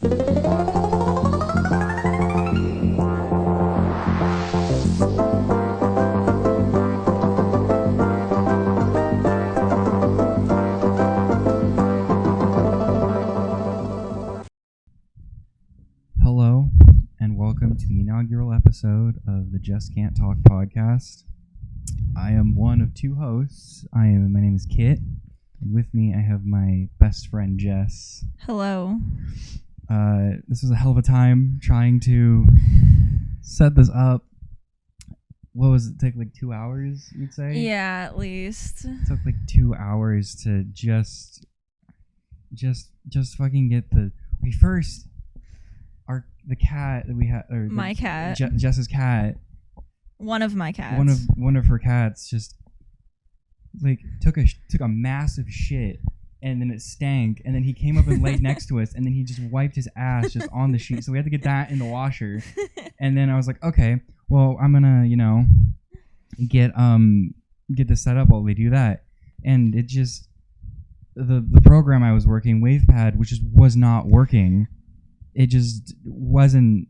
Hello, and welcome to the inaugural episode of the Just Can't Talk podcast. I am one of two hosts. My name is Kit. And with me, I have my best friend, Jess. Hello. This was a hell of a time trying to set this up. What was it? Take like 2 hours, you'd say? Yeah, at least. It took like 2 hours to just fucking get the... Okay, first... The cat that we had, or my cat, Jess's cat, one of my cats, one of her cats, just like took a massive shit, and then it stank, and then he came up and laid next to us, and then he just wiped his ass just on the sheet, so we had to get that in the washer, and then I was like, okay, well I'm gonna get this set up while we do that, and it just the program I was working, WavePad, which was not working. It just wasn't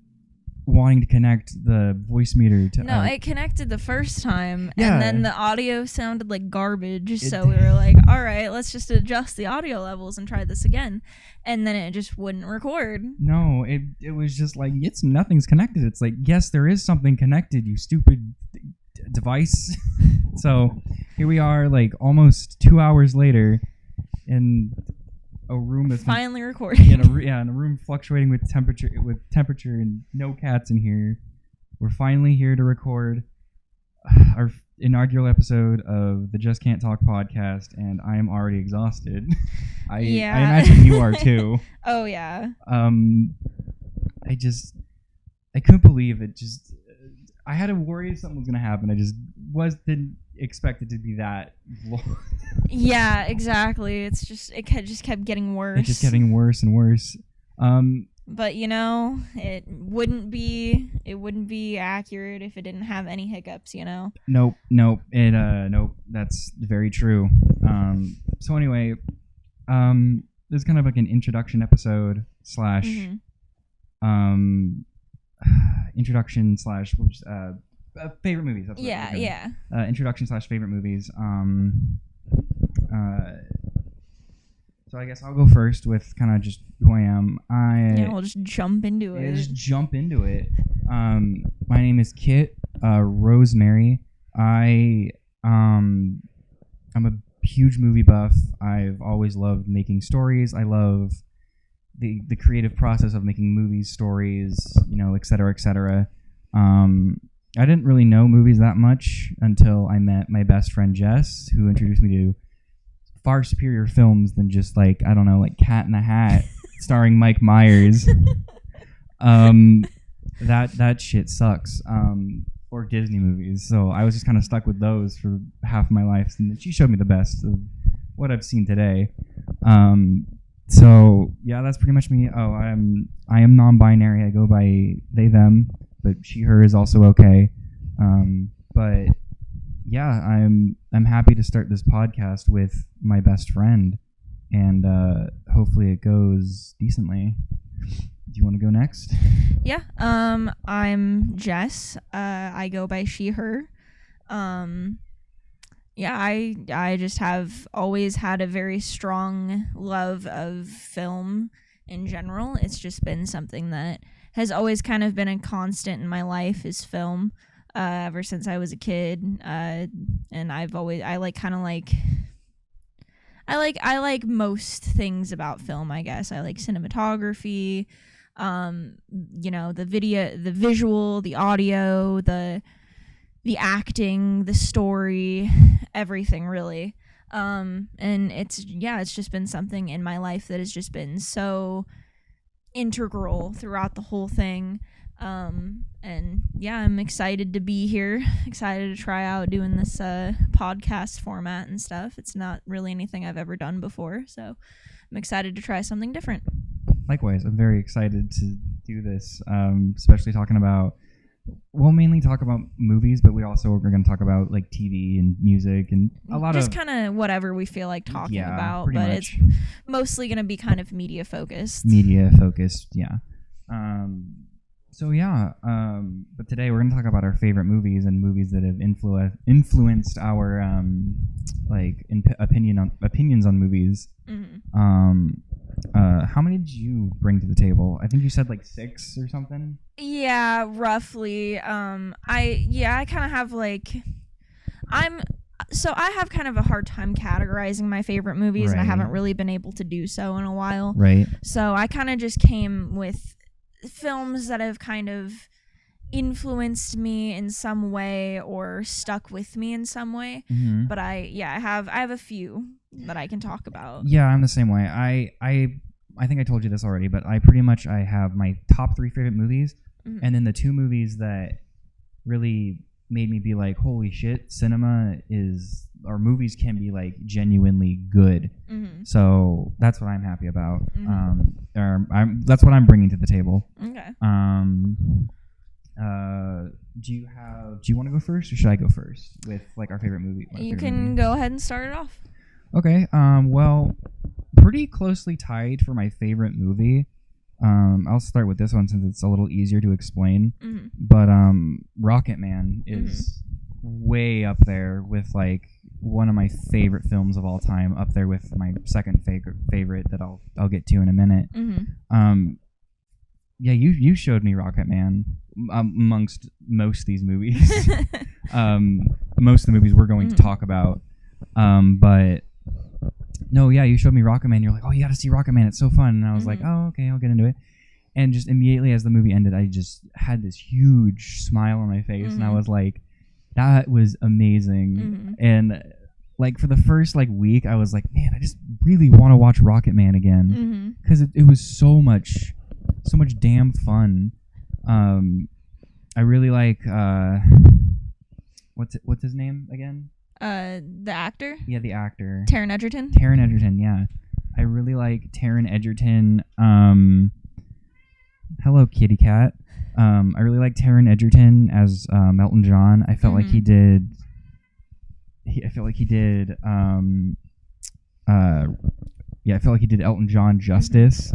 wanting to connect the voice meter to... No, it connected the first time, yeah. And then the audio sounded like garbage, so we were like, all right, let's just adjust the audio levels and try this again. And then it just wouldn't record. No, it was just like, nothing's connected. It's like, yes, there is something connected, you stupid device. So here we are, like, almost 2 hours later, and... a room that's finally recording. In a room fluctuating with temperature and no cats in here. We're finally here to record our inaugural episode of the Just Can't Talk podcast, and I am already exhausted. I imagine you are too. Oh yeah. I couldn't believe it. Just I had to worry something was gonna happen. I just didn't expect it to be that long. Yeah, exactly. It just kept getting worse. It's just getting worse and worse. But it wouldn't be accurate if it didn't have any hiccups, Nope. That's very true. So anyway, this is kind of like an introduction episode slash favorite movies. That's yeah. Introduction / favorite movies. So I guess I'll go first with kind of just who I am. We'll just jump into it. Just jump into it. My name is Kit Rosemary. I'm a huge movie buff. I've always loved making stories. I love the creative process of making movies, stories, et cetera, et cetera. I didn't really know movies that much until I met my best friend Jess, who introduced me to far superior films than just like Cat in the Hat starring Mike Myers. That shit sucks. Or Disney movies. So I was just kind of stuck with those for half my life, and then she showed me the best of what I've seen today. So yeah, that's pretty much me. I am non-binary. I go by they them, but she her is also okay. But yeah, I'm happy to start this podcast with my best friend, and hopefully it goes decently. Do you want to go next? Yeah. I'm Jess. I go by she her. Yeah, I just have always had a very strong love of film in general. It's just been something that has always kind of been a constant in my life is film. Ever since I was a kid, and I like most things about film, I guess. I like cinematography, the video, the visual, the audio, the acting, the story, everything really. And it's just been something in my life that has just been so integral throughout the whole thing. And yeah, I'm excited to be here, excited to try out doing this podcast format and stuff. It's not really anything I've ever done before, so I'm excited to try something different. Likewise, I'm very excited to do this, especially talking about we'll mainly talk about movies, but we also are going to talk about like TV and music and a lot just of kind of whatever we feel like talking about, pretty but much. it's mostly going to be kind of media focused. Yeah. So yeah, but today we're going to talk about our favorite movies and movies that have influenced our opinions on movies. How many did you bring to the table? I think you said like 6 or something. Yeah, roughly. I kind of have like I have kind of a hard time categorizing my favorite movies, and I haven't really been able to do so in a while. Right. So I kind of just came with films that have kind of influenced me in some way or stuck with me in some way. Mm-hmm. But I have a few that I can talk about. Yeah, I'm the same way. I think I told you this already, but I have my top 3 favorite movies, and then the 2 movies that really made me be like, holy shit, movies can be like genuinely good. So that's what I'm happy about. That's what I'm bringing to the table. Okay. Do you want to go first, or should I go first with like our favorite movie? You can go ahead and start it off. Okay. Well, pretty closely tied for my favorite movie. I'll start with this one since it's a little easier to explain. But Rocket Man is way up there with like one of my favorite films of all time. Up there with my second favorite that I'll get to in a minute. Yeah, you showed me Rocket Man amongst most of these movies. Most of the movies we're going to talk about. But no, yeah, you showed me Rocket Man. You're like, oh, you got to see Rocket Man. It's so fun. And I was like, oh, okay, I'll get into it. And just immediately as the movie ended, I just had this huge smile on my face. And I was like, that was amazing. And like for the first like week, I was like, man, I just really want to watch Rocket Man again. Because it was so much damn fun. I really like, what's his name again? The actor? Yeah, the actor. Taron Egerton? Taron Egerton, yeah. I really like Taron Egerton. Hello, kitty cat. I really like Taron Egerton as Elton John. I felt like he did. I felt like he did. I felt like he did Elton John justice.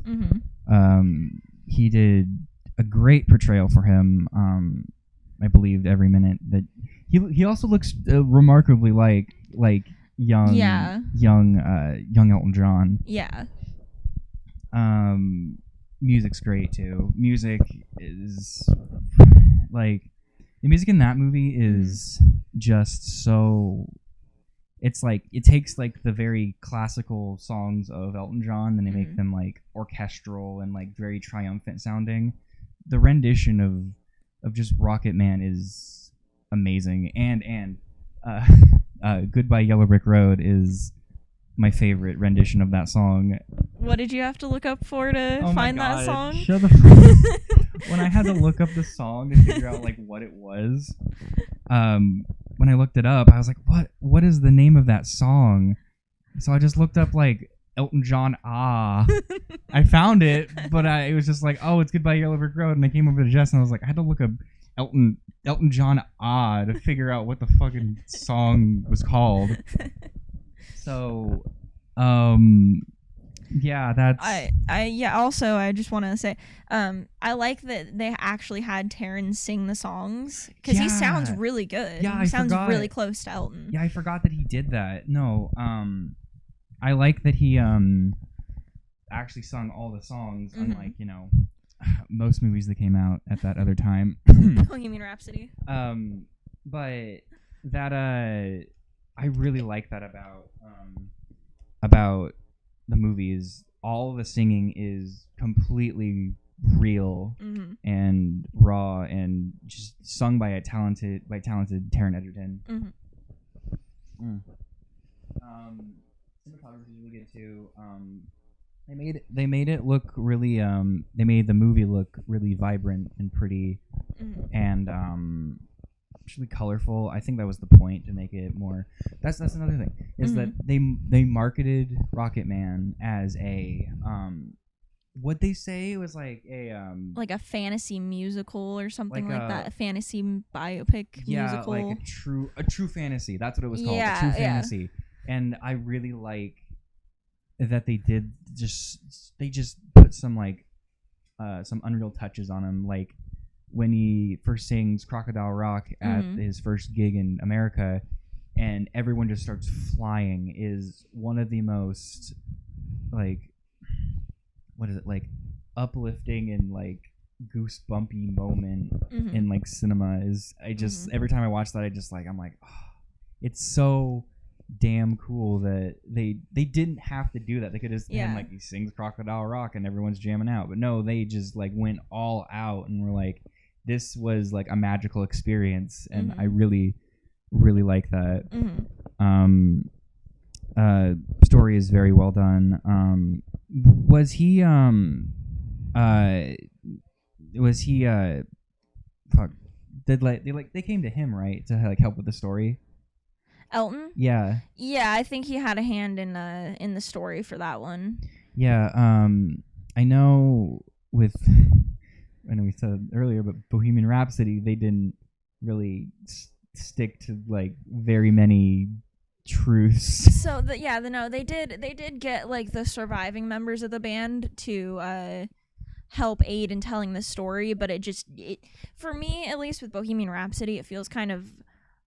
He did a great portrayal for him. I believed every minute that he also looks remarkably like young Elton John. Yeah. Music's great too. Music is like the music in that movie is just so. It's like it takes like the very classical songs of Elton John and they make them like orchestral and like very triumphant sounding. The rendition of just Rocket Man is amazing, and Goodbye Yellow Brick Road is my favorite rendition of that song. What did you have to look up for to find that song? Shut the fuck. When I had to look up the song to figure out like what it was, when I looked it up, I was like, what is the name of that song? So I just looked up like Elton John I found it, but it was just like, oh, it's Goodbye Yellow Brick Road, and I came over to Jess and I was like, I had to look up Elton John to figure out what the fucking song was called. So yeah, that's also I just want to say I like that they actually had Taron sing the songs because he sounds really good. Yeah, he sounds really close to Elton. Yeah, I forgot that he did that. No, I like that he actually sung all the songs, unlike most movies that came out at that other time. Oh, you mean Rhapsody? But that I really like that about the movies. All the singing is completely real and raw and just sung by talented Taron Egerton. Cinematography is really good too. They made it look really they made the movie look really vibrant and pretty and actually colorful. I think that was the point, to make it more. That's another thing is that they marketed Rocket Man as a what they say it was like like a fantasy musical or something like like a that. A fantasy biopic yeah, musical. like a true fantasy. That's what it was called. A Yeah, true yeah. fantasy. And I really like that they just put some like some unreal touches on him, like when he first sings Crocodile Rock at his first gig in America and everyone just starts flying is one of the most like what is it like uplifting and like goosebumpy moment in like cinema is I just every time I watch that I'm like oh, it's so damn cool that they didn't have to do that. They could just him like he sings Crocodile Rock and everyone's jamming out, but no, they just like went all out and were like this was like a magical experience and I really like that. Story is very well done. Was he fuck they came to him right to like help with the story? Elton? Yeah. Yeah, I think he had a hand in the story for that one. Yeah, I know with I know we said earlier, but Bohemian Rhapsody, they didn't really stick to like very many truths. So they did get like the surviving members of the band to help aid in telling the story, but it for me at least with Bohemian Rhapsody, it feels kind of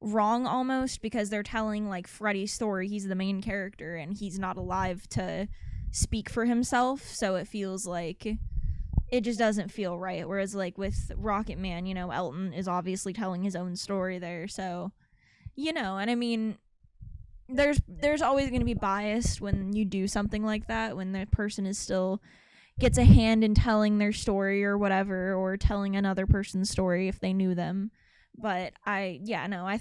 wrong almost because they're telling like Freddie's story. He's the main character and he's not alive to speak for himself, so it feels like it just doesn't feel right. Whereas like with Rocket Man, you know, Elton is obviously telling his own story there, so you know, and I mean there's always going to be bias when you do something like that, when the person is still gets a hand in telling their story or whatever, or telling another person's story if they knew them. But I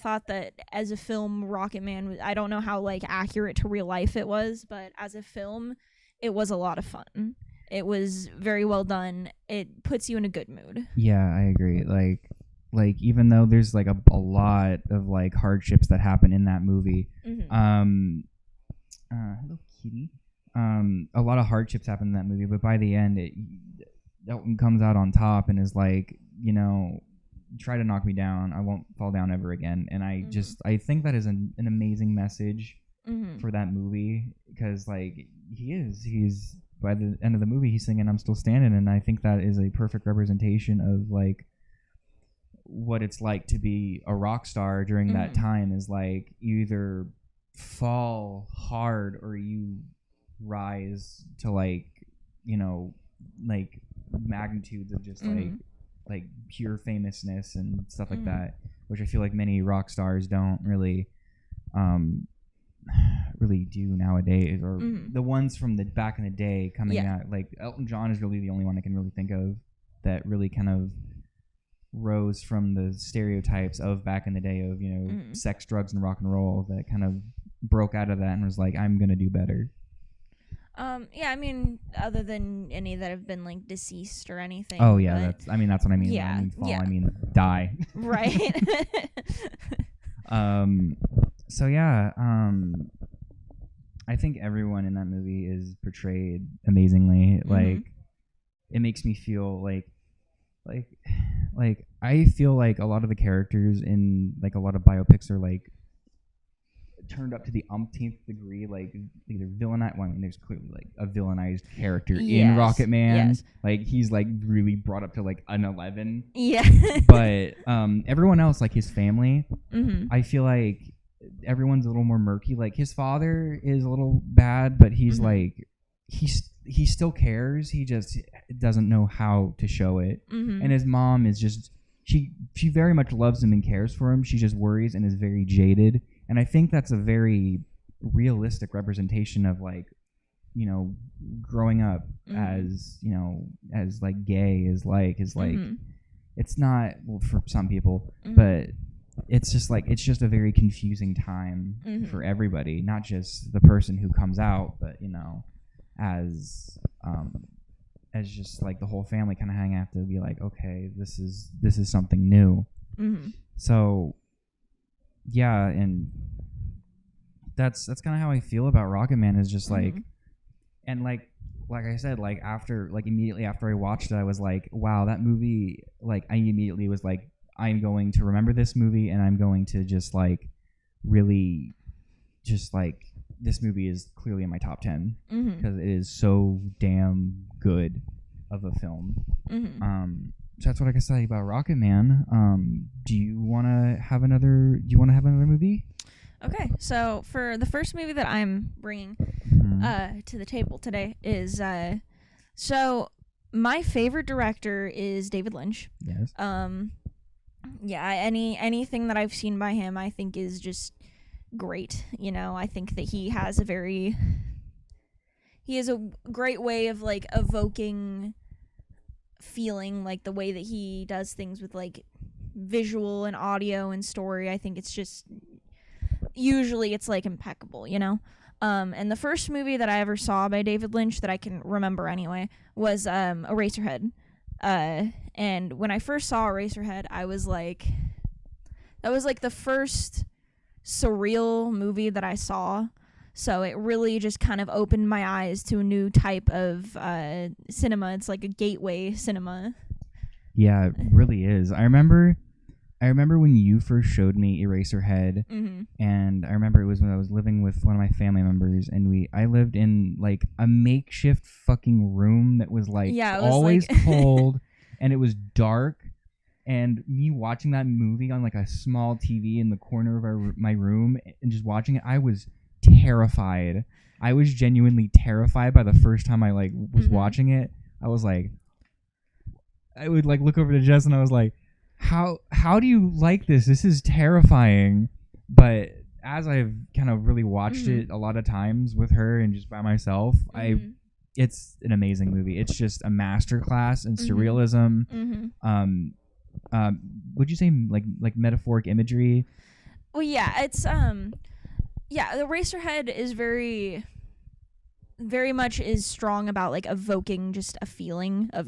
thought that as a film, Rocket Man, I don't know how like accurate to real life it was, but as a film, it was a lot of fun. It was very well done. It puts you in a good mood. Yeah, I agree. Like even though there's like a lot of like hardships that happen in that movie, hello kitty. A lot of hardships happen in that movie, but by the end, Elton comes out on top and is like, you know, try to knock me down, I won't fall down ever again. And I think that is an amazing message for that movie, because like he's by the end of the movie he's singing I'm Still Standing, and I think that is a perfect representation of like what it's like to be a rock star during that time. Is like you either fall hard or you rise to like, you know, like magnitudes of just like pure famousness and stuff like that, which I feel like many rock stars don't really do nowadays, or the ones from the back in the day coming out. Like Elton John is really the only one I can really think of that really kind of rose from the stereotypes of back in the day of, you know, sex, drugs, and rock and roll, that kind of broke out of that and was like, I'm gonna do better. Yeah, I mean, other than any that have been like deceased or anything. Oh yeah, that's what I mean. Yeah, I mean fall, I mean die. Right. So yeah, I think everyone in that movie is portrayed amazingly. Like it makes me feel like I feel like a lot of the characters in like a lot of biopics are like turned up to the umpteenth degree, like either villainized. Well, I mean, there's clearly like a villainized character in Rocket Man. Yes. Like he's like really brought up to like an 11. Yeah. But everyone else, like his family, I feel like everyone's a little more murky. Like his father is a little bad, but he's like he still cares. He just doesn't know how to show it. And his mom is just she very much loves him and cares for him. She just worries and is very jaded. And I think that's a very realistic representation of like, you know, growing up as, you know, as like gay is like it's not, well, for some people, but it's just like it's just a very confusing time for everybody, not just the person who comes out, but you know, as just like the whole family kind of have to be like, okay, this is something new. So yeah, and that's kind of how I feel about Rocket Man, is just like, and like like I said, like after, like immediately after I watched it, I was like, wow, that movie. Like I immediately was like, I'm going to remember this movie, and I'm going to just like really, just like this movie is clearly in my top 10 because it is so damn good of a film. So that's what I can say about Rocket Man. Do you want to have another movie? Okay, so for the first movie that I'm bringing to the table today is so my favorite director is David Lynch. Yes. Yeah, anything that I've seen by him I think is just great. You know, I think that he has a great way of like evoking feeling, like the way that he does things with like visual and audio and story. I think it's just usually it's like impeccable, you know. And the first movie that I ever saw by David Lynch that I can remember anyway was Eraserhead. And when I first saw Eraserhead, I was like, that was like the first surreal movie that I saw. So it really just kind of opened my eyes to a new type of cinema. It's like a gateway cinema. Yeah, it really is. I remember when you first showed me Eraserhead, and I remember it was when I was living with one of my family members, and I lived in like a makeshift fucking room that was like always like cold, and it was dark. And me watching that movie on like a small TV in the corner of my room and just watching it, I was terrified. I was genuinely terrified by the first time I like was watching it. I was like, I would like look over to Jess and I was like, how do you like this? This is terrifying. But as I've kind of really watched it a lot of times with her and just by myself, it's an amazing movie. It's just a masterclass in surrealism. Would you say like metaphoric imagery? Well, yeah, it's yeah, the Eraserhead is very much is strong about like evoking just a feeling of,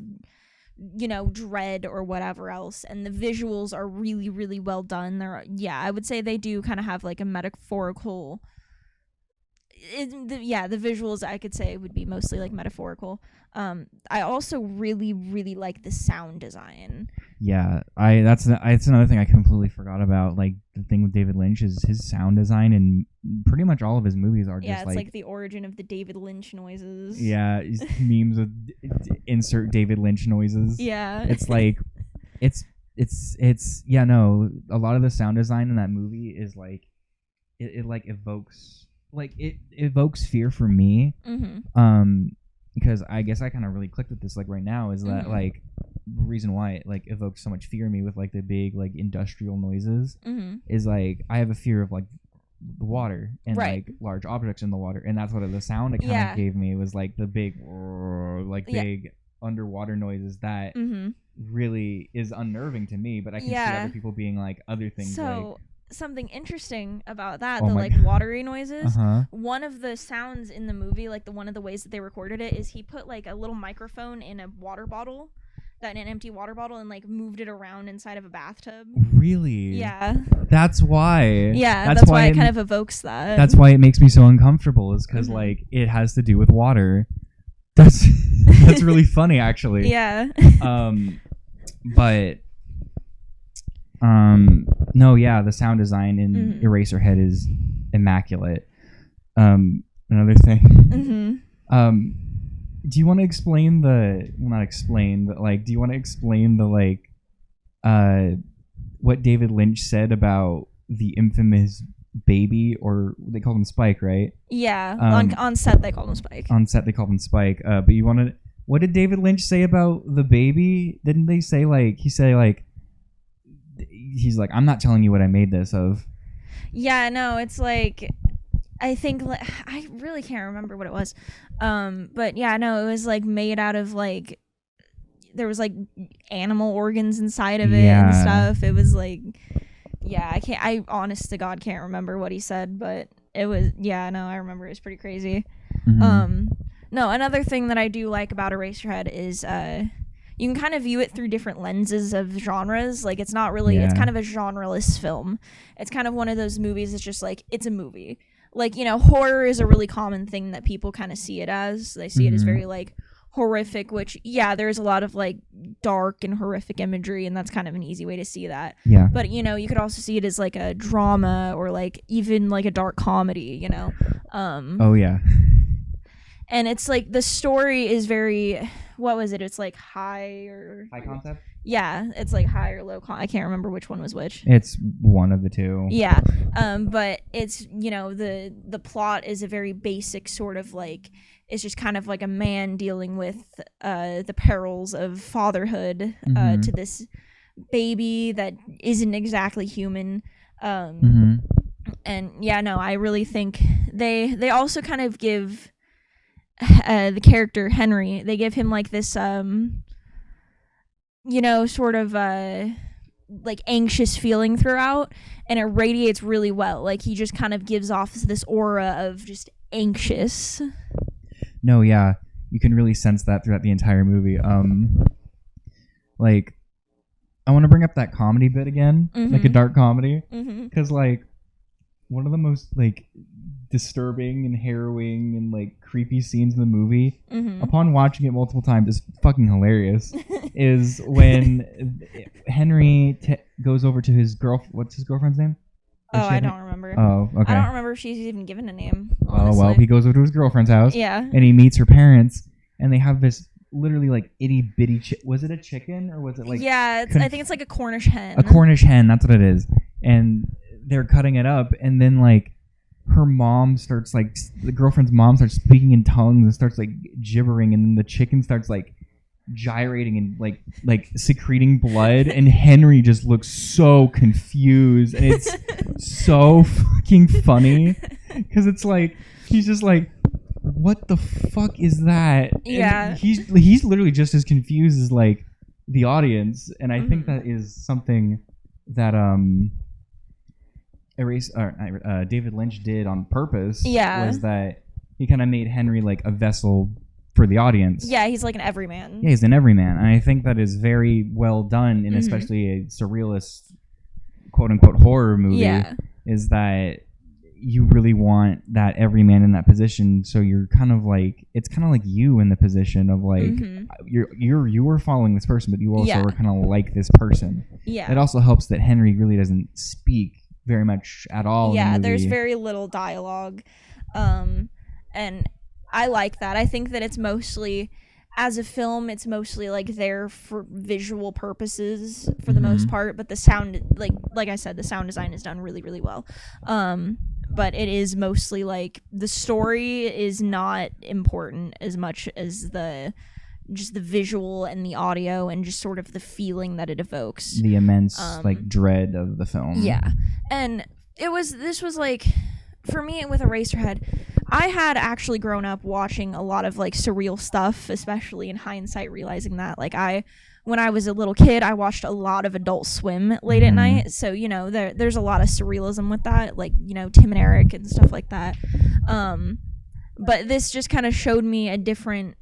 you know, dread or whatever else, and the visuals are really, really well done. I would say they do kind of have like a metaphorical. The visuals I could say would be mostly like metaphorical. I also really, really like the sound design. Yeah, that's another thing I completely forgot about. Like the thing with David Lynch is his sound design, and pretty much all of his movies are just it's like the origin of the David Lynch noises. Yeah, memes with insert David Lynch noises. Yeah, it's like it's yeah, no, a lot of the sound design in that movie is like it like evokes fear for me. Because I guess I kind of really clicked with this like right now is that like the reason why it like evokes so much fear in me with like the big like industrial noises is like I have a fear of like the water and like large objects in the water, and that's what the sound it kind of gave me was like the big big underwater noises that really is unnerving to me, but I can see other people being like other things. So something interesting about that, like watery noises, one of the sounds in the movie, like one of the ways that they recorded it is he put like a little microphone in an empty water bottle and like moved it around inside of a bathtub. Really? Yeah. That's why. Yeah, that's why it kind of evokes that. That's why it makes me so uncomfortable, is because like it has to do with water. That's really funny actually. Yeah. But no, yeah, the sound design in Eraserhead is immaculate. Another thing. Do you want to explain not explain, but like, do you want to explain the like, what David Lynch said about the infamous baby, or they called him Spike, right? Yeah, on set they called him Spike. On set they called him Spike. But you wanted, what did David Lynch say about the baby? Didn't they say like, he's like, I'm not telling you what I made this of. Yeah, no, it's like, I think I really can't remember what it was. But yeah, no, it was like made out of like, there was like animal organs inside of it and stuff. It was like, yeah, I honest to God can't remember what he said, but it was, I remember it was pretty crazy. No, another thing that I do like about Eraserhead is, you can kind of view it through different lenses of genres. Like, it's not really, it's kind of a genreless film. It's kind of one of those movies that's just like, it's a movie. like, you know, horror is a really common thing that people kind of see it as. They see it as very like horrific, which there's a lot of like dark and horrific imagery, and that's kind of an easy way to see that. Yeah. But you know, you could also see it as like a drama or like even like a dark comedy, you know. Oh yeah. And it's like the story is very, what was it? It's like high concept? Yeah, it's like high or low I can't remember which one was which. It's one of the two. Yeah. But it's, you know, the plot is a very basic sort of like, it's just kind of like a man dealing with the perils of fatherhood to this baby that isn't exactly human. And I really think they also kind of give the character Henry, they give him like this you know, sort of like anxious feeling throughout, and it radiates really well. Like he just kind of gives off this aura of just anxious. No, yeah, you can really sense that throughout the entire movie. Like, I want to bring up that comedy bit again, like a dark comedy, because like one of the most like disturbing and harrowing and like creepy scenes in the movie, upon watching it multiple times, is fucking hilarious. Is when Henry goes over to his what's his girlfriend's name? I don't remember. Oh, okay. I don't remember if she's even given a name. Honestly. Oh well, he goes over to his girlfriend's house. Yeah. And he meets her parents, and they have this literally like itty bitty. Was it a chicken or was it like? Yeah, I think it's like a Cornish hen. A Cornish hen, that's what it is. And they're cutting it up, and then like her mom starts like the girlfriend's mom starts speaking in tongues and starts like gibbering, and then the chicken starts like gyrating and like secreting blood, and Henry just looks so confused, and it's so fucking funny because it's like he's just like, what the fuck is that? Yeah. And he's literally just as confused as like the audience, and I think that is something that David Lynch did on purpose. Yeah. Was that he kind of made Henry like a vessel for the audience. Yeah, he's like an everyman. Yeah, he's an everyman, and I think that is very well done, and especially a surrealist, quote unquote, horror movie. Yeah. Is that you really want that everyman in that position, so you're kind of like, it's kind of like you in the position of like you are following this person, but you also are kind of like this person. Yeah. It also helps that Henry really doesn't speak very much at all. Yeah, in the movie. There's very little dialogue, and I like that. I think that it's mostly, as a film, it's mostly like there for visual purposes for the most part, but the sound, like I said, the sound design is done really, really well. But it is mostly like the story is not important as much as just the visual and the audio and just sort of the feeling that it evokes. The immense like dread of the film. Yeah. And this was like, for me with Eraserhead, I had actually grown up watching a lot of like surreal stuff, especially in hindsight, realizing that like when I was a little kid, I watched a lot of Adult Swim late at night. So, you know, there's a lot of surrealism with that, like, you know, Tim and Eric and stuff like that. But this just kind of showed me a different,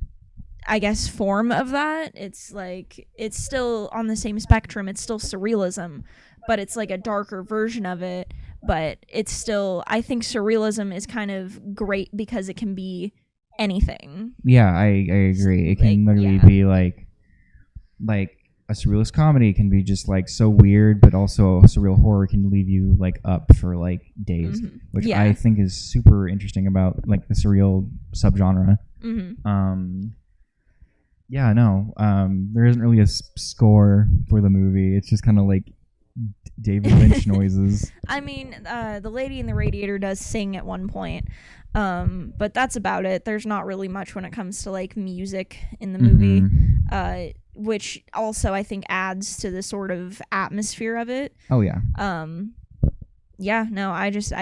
I guess, form of that. It's like, it's still on the same spectrum. It's still surrealism, but it's like a darker version of it. But it's still, I think surrealism is kind of great because it can be anything. Yeah, I agree. It can literally be like a surrealist comedy can be just like so weird, but also surreal horror can leave you like up for like days, which I think is super interesting about like the surreal subgenre. There isn't really a score for the movie. It's just kind of like David Lynch noises. I mean, the lady in the radiator does sing at one point, but that's about it. There's not really much when it comes to like music in the movie, which also I think adds to the sort of atmosphere of it. Oh yeah. I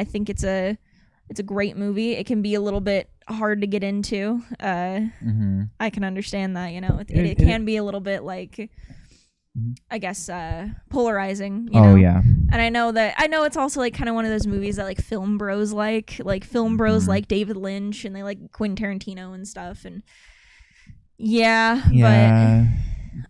think it's a great movie. It can be a little bit hard to get into. I can understand that, you know. It can be a little bit like, I guess, polarizing, you know? Yeah. And I know it's also like kind of one of those movies that like film bros like film bros like David Lynch, and they like Quentin Tarantino and stuff, and but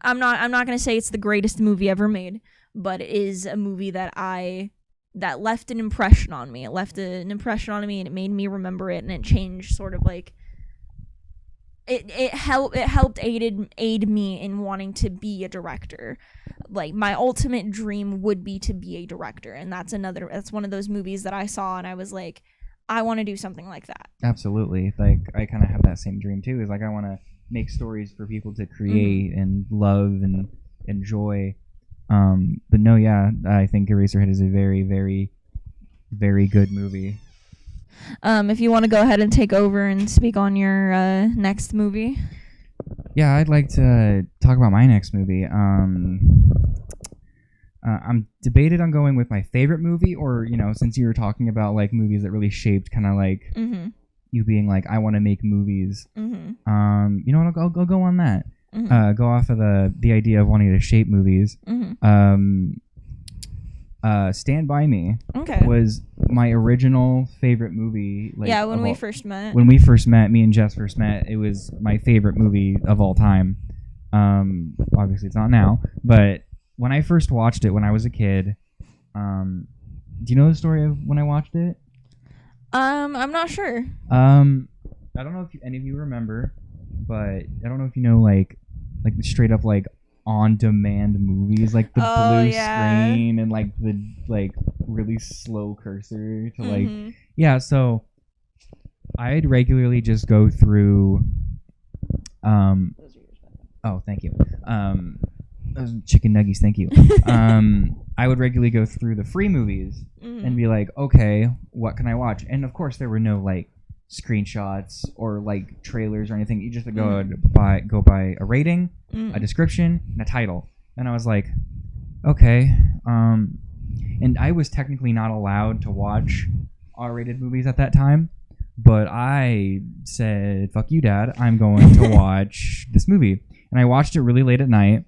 I'm not gonna say it's the greatest movie ever made, but it is a movie that I that left an impression on me. It left an impression on me, and it made me remember it, and it changed sort of like it helped aid me in wanting to be a director. Like, my ultimate dream would be to be a director, and that's one of those movies that I saw and I was like, I want to do something like that. Absolutely. Like, I kind of have that same dream too. Is like, I want to make stories for people to create and love and enjoy. But no, yeah, I think Eraserhead is a very, very, very good movie. If you want to go ahead and take over and speak on your next movie. Yeah, I'd like to talk about my next movie. I'm debated on going with my favorite movie, or, you know, since you were talking about like movies that really shaped kind of like you being like, I want to make movies. You know what? I'll go on that. Go off of the idea of wanting to shape movies. Stand By Me was my original favorite movie. Like, yeah, when we first met. When we first met, me and Jess first met, it was my favorite movie of all time. Obviously, it's not now, but when I first watched it when I was a kid, do you know the story of when I watched it? I'm not sure. I don't know if any of you remember, but I don't know if you know like straight up like on-demand movies, like the blue screen and like the like really slow cursor to like so I'd regularly just go through oh, thank you. Those chicken nuggies, thank you. I would regularly go through the free movies and be like, okay, what can I watch? And of course there were no like screenshots or like trailers or anything. You just go by a rating, a description, and a title. And I was like, okay. And I was technically not allowed to watch R-rated movies at that time, but I said, fuck you, Dad, I'm going to watch this movie. And I watched it really late at night,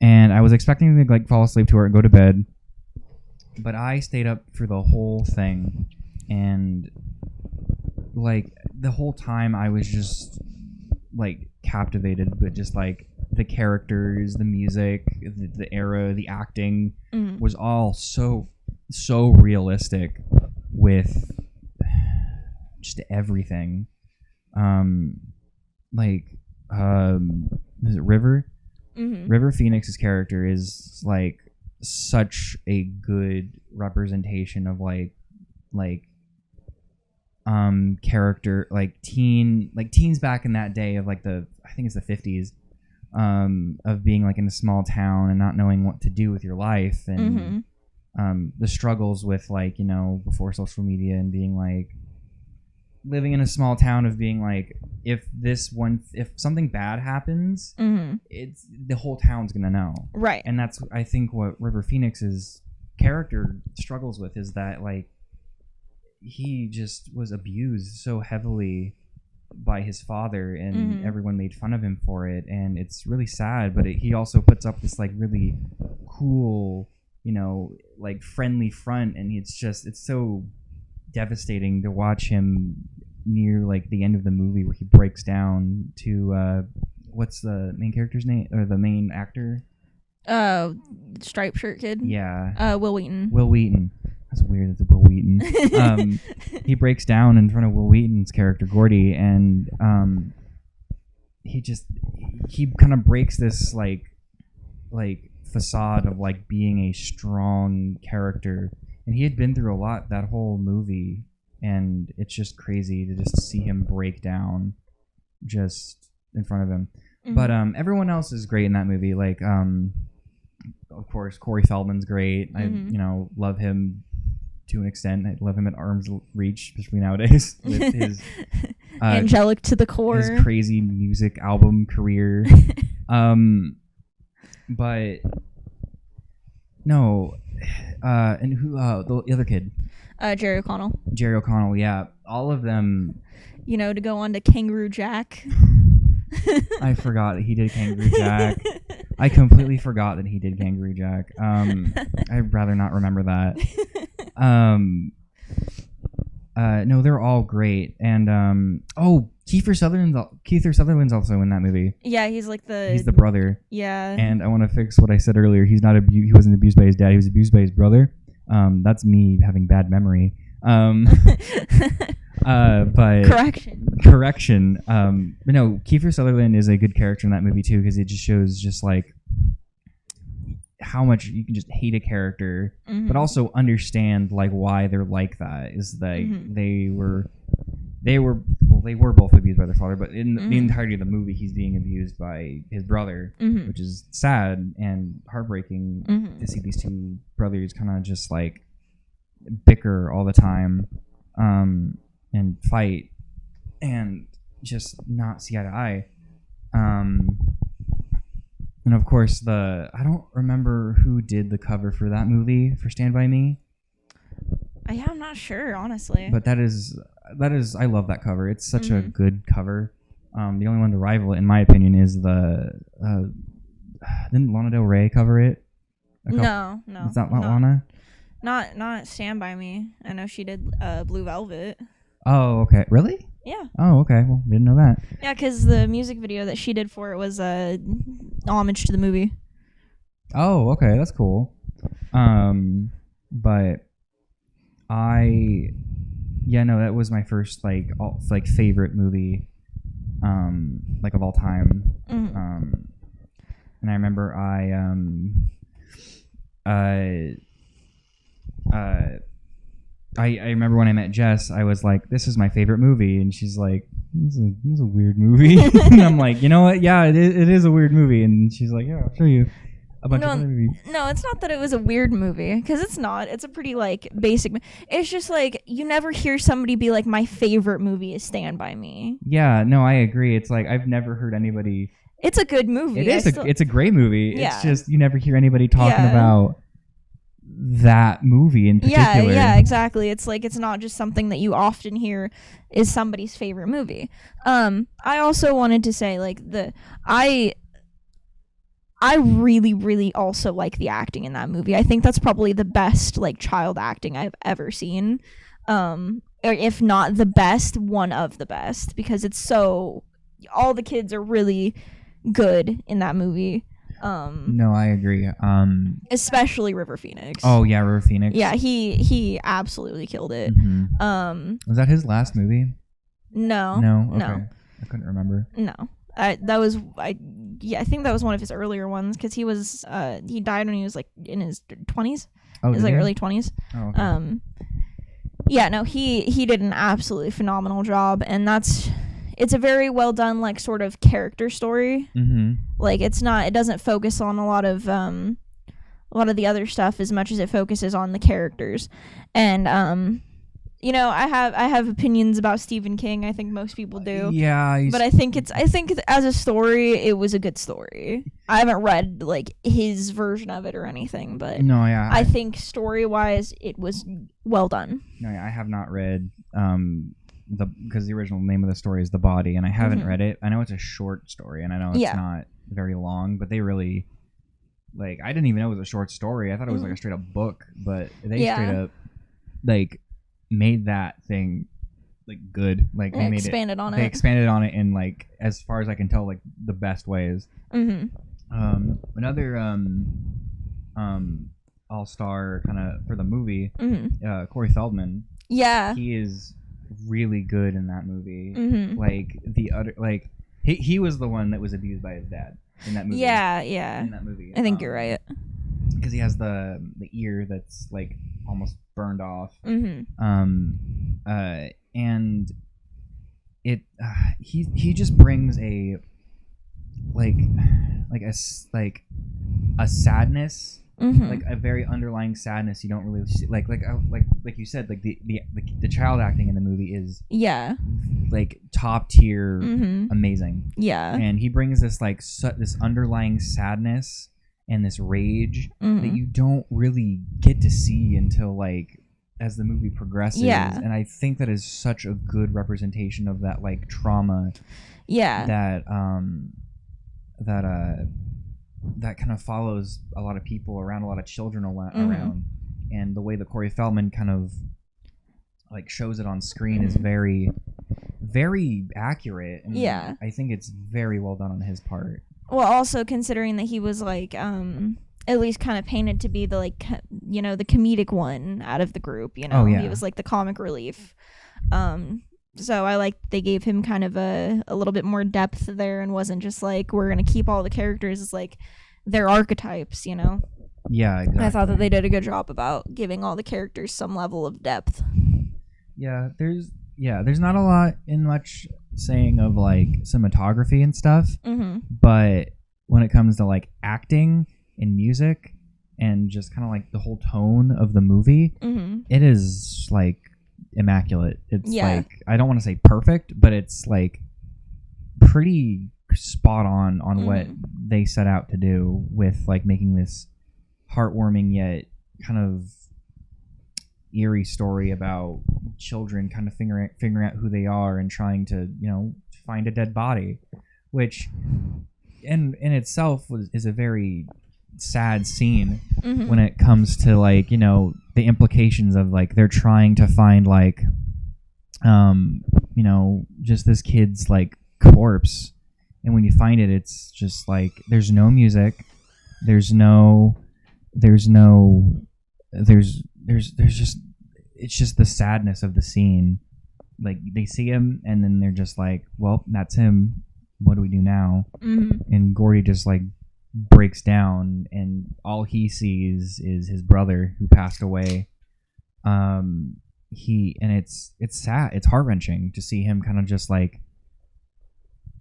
and I was expecting to like fall asleep to it and go to bed, but I stayed up for the whole thing. And like the whole time I was just like captivated with just like the characters, the music, the era, the acting was all so realistic with just everything. Is it River? River Phoenix's character is like such a good representation of like character, like teens back in that day of like I think it's the 50s, of being like in a small town and not knowing what to do with your life, and the struggles with like, you know, before social media, and being like living in a small town of being like, if something bad happens, it's the whole town's gonna know, right? And that's, I think, what River Phoenix's character struggles with, is that like he just was abused so heavily by his father, and everyone made fun of him for it, and it's really sad. But he also puts up this like really cool, you know, like friendly front, and it's so devastating to watch him near like the end of the movie, where he breaks down to what's the main character's name, or the main actor? Striped shirt kid. Yeah. Will Wheaton. Will Wheaton. That's weird. It's Will Wheaton. He breaks down in front of Will Wheaton's character Gordy, and he kind of breaks this like facade of like being a strong character, and he had been through a lot that whole movie, and it's just crazy to just see him break down just in front of him. But everyone else is great in that movie. Like of course Corey Feldman's great. I love him to an extent. I love him at arm's reach, especially nowadays, with his angelic to the core, his crazy music album career. But no, and who the other kid? Jerry O'Connell. Jerry O'Connell, yeah, all of them. You know, to go on to Kangaroo Jack. I forgot that he did Kangaroo Jack. I completely forgot that he did Kangaroo Jack. I'd rather not remember that. No, they're all great. And Kiefer Sutherland's also in that movie. Yeah, he's the brother. Yeah. And I want to fix what I said earlier. He wasn't abused by his dad. He was abused by his brother. That's me having bad memory. But correction. But no, Kiefer Sutherland is a good character in that movie too, because it just shows just like how much you can just hate a character, but also understand like why they're like that. Is like they were both abused by their father, but in the entirety of the movie, he's being abused by his brother, which is sad and heartbreaking to see these two brothers kind of just like bicker all the time, and fight, and just not see eye to eye. And of course, I don't remember who did the cover for that movie for Stand By Me. Yeah, I'm not sure, honestly. But that is I love that cover. It's such a good cover. The only one to rival it, in my opinion, is didn't Lana Del Rey cover it? No. Is that not Lana? Not Stand By Me. I know she did Blue Velvet. Oh, okay. Really? Yeah. Oh, okay. Well, didn't know that. Yeah, because the music video that she did for it was homage to the movie. Oh, okay. That's cool. But that was my first favorite movie, like of all time. And I remember I remember when I met Jess, I was like, "This is my favorite movie," and she's like, "This is a weird movie." And I'm like, "You know what? Yeah, it is a weird movie." And she's like, "Yeah, I'll show you a bunch of other movies." No, it's not that it was a weird movie, because it's not. It's a pretty like basic. It's just like you never hear somebody be like, "My favorite movie is Stand By Me." Yeah, no, I agree. It's like I've never heard anybody. It's a good movie. It's a great movie. Yeah. It's just you never hear anybody talking about that movie in particular. Yeah, exactly. It's like it's not just something that you often hear is somebody's favorite movie. I also wanted to say like I really, really also like the acting in that movie. I think that's probably the best like child acting I've ever seen. Or if not the best, one of the best, because it's so all the kids are really good in that movie. No, I agree. Especially River Phoenix. Oh yeah, River Phoenix. Yeah, he absolutely killed it. Was that his last movie? No. Okay. No. I couldn't remember. No. I think that was one of his earlier ones, because he died when he was like in his 20s. Oh, his like early 20s. Oh, okay. Yeah, no, he did an absolutely phenomenal job, and it's a very well done like sort of character story. Like it doesn't focus on a lot of the other stuff as much as it focuses on the characters. And I have opinions about Stephen King. I think most people do. Yeah, but I think as a story, it was a good story. I haven't read like his version of it or anything, but no, yeah, I think story wise, it was well done. No, yeah, I have not read because the original name of the story is The Body, and I haven't read it. I know it's a short story, and I know it's not very long, but they really like. I didn't even know it was a short story. I thought it was like a straight up book, but they straight up like made that thing like good. Like they expanded on it. They expanded on it in like, as far as I can tell, like the best ways. Another all-star kind of for the movie, Corey Feldman. Yeah, he is really good in that movie. Like the other, like he was the one that was abused by his dad in that movie. Yeah. In that movie, I think you're right. Because he has the ear that's like almost burned off. And it he just brings a a sadness. Like a very underlying sadness you don't really see, like you said, like the child acting in the movie is like top tier, amazing. And he brings this like this underlying sadness and this rage that you don't really get to see until like as the movie progresses. And I think that is such a good representation of that like trauma that kind of follows a lot of people around, a lot of children around, and the way that Corey Feldman kind of like shows it on screen is very, very accurate. And I think it's very well done on his part. Well, also considering that he was like at least kind of painted to be the like the comedic one out of the group. Oh, yeah. He was like the comic relief. So I like they gave him kind of a little bit more depth there, and wasn't just like we're gonna keep all the characters as like their archetypes. Yeah, exactly. I thought that they did a good job about giving all the characters some level of depth. Yeah, there's not a lot in much saying of like cinematography and stuff, but when it comes to like acting and music and just kind of like the whole tone of the movie, it is like immaculate. It's like, I don't want to say perfect, but it's like pretty spot on what they set out to do with like making this heartwarming yet kind of eerie story about children kind of figuring out who they are and trying to find a dead body, which in itself is a very sad scene when it comes to like the implications of like they're trying to find like just this kid's like corpse, and when you find it, it's just like there's no music, there's just it's just the sadness of the scene. Like they see him and then they're just like, well, that's him, what do we do now? And Gordy just like breaks down, and all he sees is his brother who passed away. It's sad, it's heart-wrenching to see him kind of just like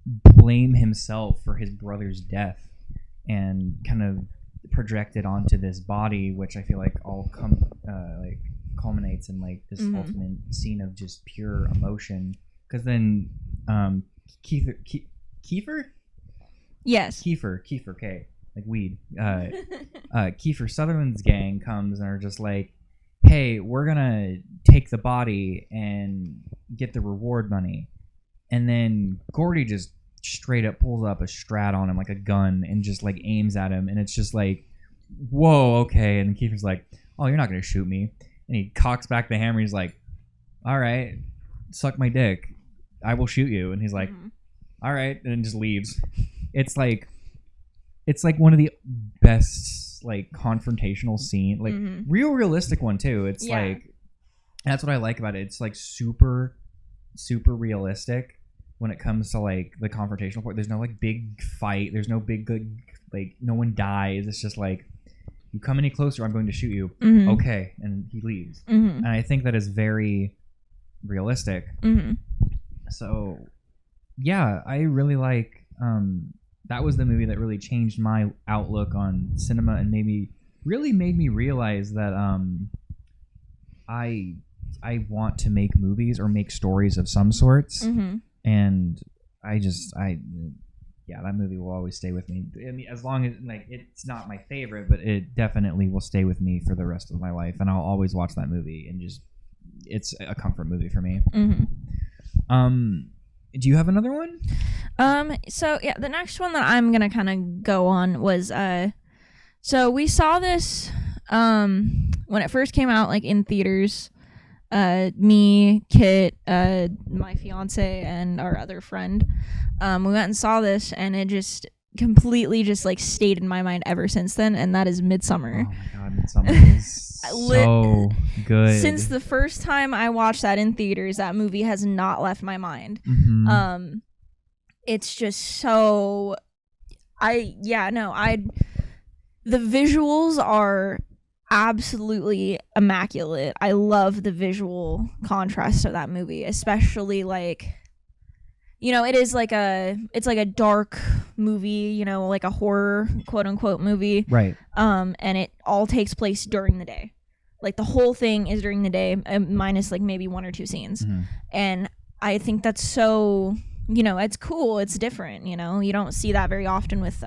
blame himself for his brother's death and kind of project it onto this body, which I feel like all culminates in like this ultimate scene of just pure emotion. Because then Kiefer K, like weed. Kiefer Sutherland's gang comes and are just like, hey, we're gonna take the body and get the reward money. And then Gordy just straight up pulls up a strat on him like a gun and just like aims at him, and it's just like, whoa, okay. And Kiefer's like, oh, you're not gonna shoot me. And he cocks back the hammer. He's like, all right, suck my dick, I will shoot you. And he's like, all right, and then just leaves. It's like one of the best like confrontational scene, like realistic one too. It's like, that's what I like about it. It's like super realistic when it comes to like the confrontational part. There's no like big fight, there's no big like no one dies. It's just like, you come any closer, I'm going to shoot you. Okay. And he leaves. And I think that is very realistic. So yeah, I really like that was the movie that really changed my outlook on cinema and really made me realize that I want to make movies or make stories of some sorts. And that movie will always stay with me. I mean, as long as like it's not my favorite, but it definitely will stay with me for the rest of my life, and I'll always watch that movie, and just it's a comfort movie for me. Do you have another one? So yeah, the next one that I'm gonna kind of go on was so we saw this when it first came out, like in theaters. Me, Kit, my fiance, and our other friend, we went and saw this, and it just completely just like stayed in my mind ever since then, and that is Midsummer. Oh my god, Midsummer is so good. Since the first time I watched that in theaters, that movie has not left my mind. It's just so the visuals are absolutely immaculate. I love the visual contrast of that movie, especially like, it is like it's like a dark movie, like a horror quote unquote movie, right? And it all takes place during the day. Like the whole thing is during the day, minus like maybe one or two scenes. And I think that's so, it's cool, it's different. You don't see that very often with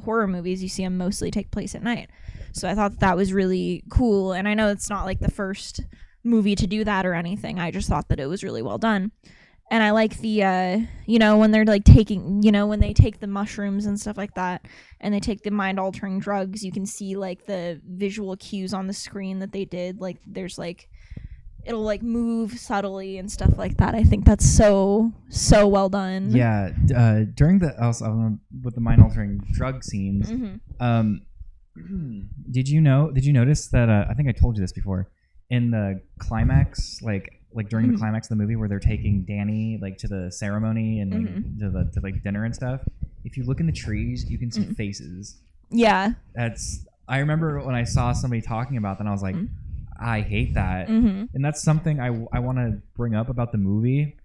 horror movies. You see them mostly take place at night. So I thought that was really cool. And I know it's not like the first movie to do that or anything. I just thought that it was really well done. And I like the, when they're like taking, when they take the mushrooms and stuff like that, and they take the mind altering drugs, you can see like the visual cues on the screen that they did. Like there's like, it'll like move subtly and stuff like that. I think that's so well done. Yeah. During with the mind altering drug scenes, Did you notice that? I think I told you this before. In the climax, like during the climax of the movie, where they're taking Danny like to the ceremony and like, to like dinner and stuff. If you look in the trees, you can see faces. Yeah. I remember when I saw somebody talking about that, and I was like, I hate that. And that's something I want to bring up about the movie.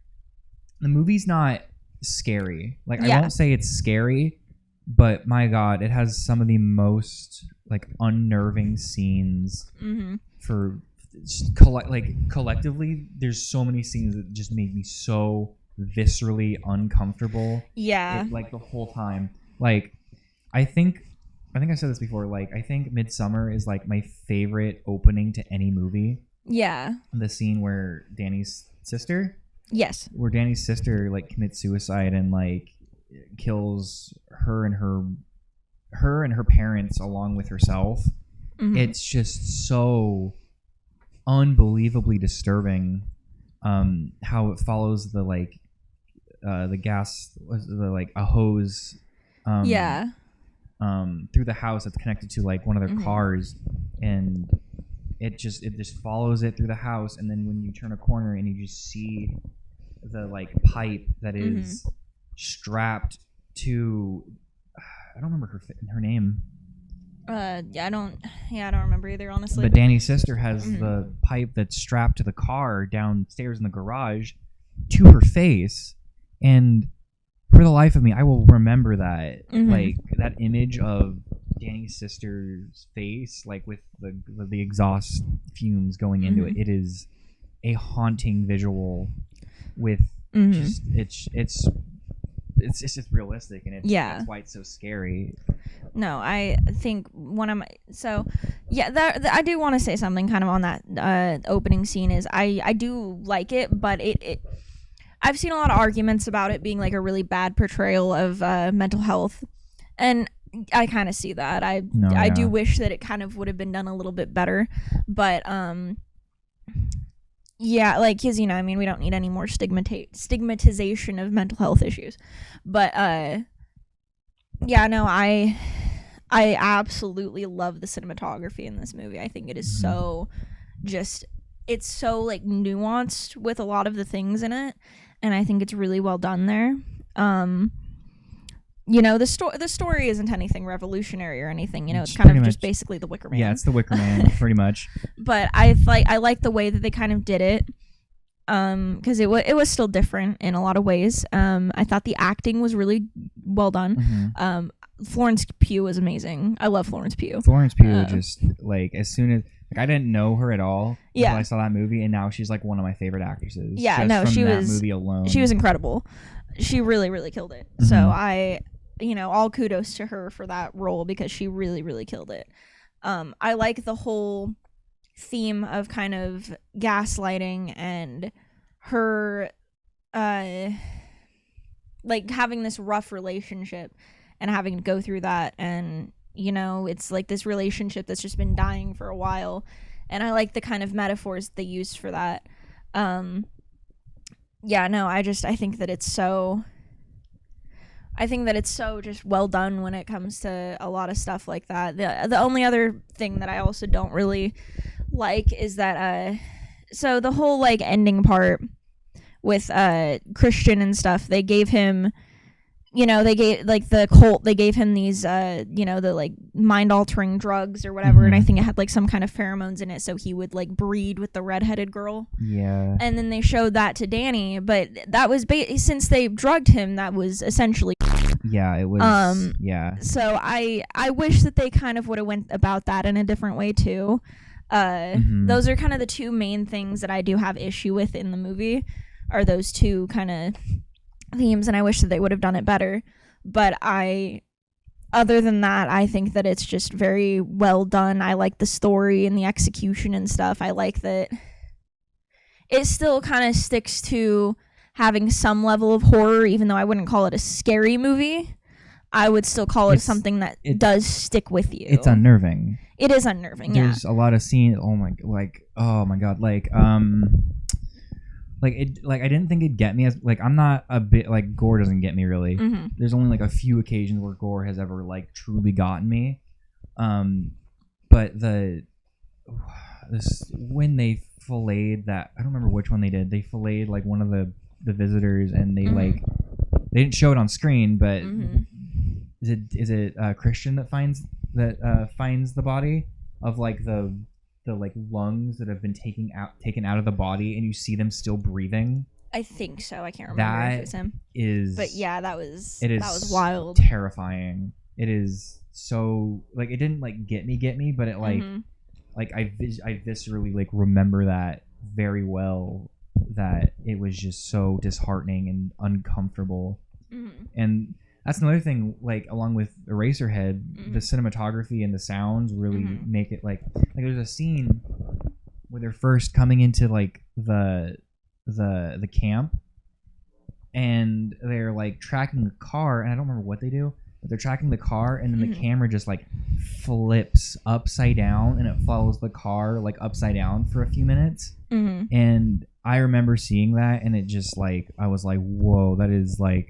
The movie's not scary. Like, I won't say it's scary, but my God, it has some of the most like unnerving scenes for collectively. There's so many scenes that just made me so viscerally uncomfortable. Yeah. Like the whole time. Like, I think I said this before. Like, I think Midsummer is like my favorite opening to any movie. Yeah. The scene where Danny's sister. Yes. Where Danny's sister like commits suicide and like kills her and her parents along with herself. It's just so unbelievably disturbing. How it follows the like the gas, like a hose. Through the house that's connected to like one of their cars, and it just follows it through the house, and then when you turn a corner and you just see the like pipe that is strapped to, I don't remember her name. I don't remember either, honestly. But Danny's sister has the pipe that's strapped to the car downstairs in the garage to her face, and for the life of me, I will remember that, like that image of Danny's sister's face, like with the exhaust fumes going into it. It is a haunting visual. With just it's just realistic, and that's why it's so scary. No, I think I do want to say something kind of on that opening scene. Is I do like it, but it I've seen a lot of arguments about it being like a really bad portrayal of mental health, and I kind of see that. I do wish that it kind of would have been done a little bit better, but yeah, like, because, you know, I mean, we don't need any more stigmatization of mental health issues, but yeah, no, I absolutely love the cinematography in this movie. I think it is so it's so like nuanced with a lot of the things in it, and I think it's really well done there. You know, the story isn't anything revolutionary or anything. You know, it's kind of just basically the Wicker Man. Yeah, it's the Wicker Man, pretty much. But I like the way that they kind of did it, because it was still different in a lot of ways. I thought the acting was really well done. Florence Pugh was amazing. I love Florence Pugh. Florence Pugh just like, as soon as I didn't know her at all until I saw that movie, and now she's like one of my favorite actresses. Yeah, just no, from she that was movie alone. She was incredible. She really, really killed it. So you know, all kudos to her for that role, because she really, really killed it. I like the whole theme of kind of gaslighting and her like having this rough relationship and having to go through that, and you know, it's like this relationship that's just been dying for a while, and I like the kind of metaphors they used for that. Yeah, no, I think that it's so just well done when it comes to a lot of stuff like that. The only other thing that I also don't really like is that so the whole like ending part with Christian and stuff, they gave him, you know, they gave like the cult, they gave him these you know, the like mind altering drugs or whatever, and I think it had like some kind of pheromones in it, so he would like breed with the redheaded girl. Yeah. And then they showed that to Danny, but that was since they drugged him, that was essentially. Yeah, it was. Yeah. So I wish that they kind of would have went about that in a different way too. Those are kind of the two main things that I do have issue with in the movie, are those two kind of themes, and I wish that they would have done it better. But other than that, I think that it's just very well done. I like the story and the execution and stuff. I like that it still kind of sticks to having some level of horror, even though I wouldn't call it a scary movie. I would still call it something that does stick with you. It's unnerving. It is unnerving. There's a lot of scenes. Oh my god. Like I didn't think it'd get me, as like, I'm not a bit like, gore doesn't get me really. There's only like a few occasions where gore has ever like truly gotten me, But when they filleted that, I don't remember which one they did. They filleted like one of the visitors, and they like they didn't show it on screen, but is it Christian that finds the body of like the like lungs that have been taken out of the body, and you see them still breathing? I think so. I can't remember if it's him. But yeah, that was wild. Terrifying. It is so like it didn't like get me, but it like like I viscerally like remember that very well, that it was just so disheartening and uncomfortable. And that's another thing, like along with Eraserhead, the cinematography and the sounds really make it like there's a scene where they're first coming into like the camp, and they're like tracking the car, and I don't remember what they do, but they're tracking the car, and then the camera just like flips upside down, and it follows the car like upside down for a few minutes. And I remember seeing that, and it just like I was like, whoa, that is like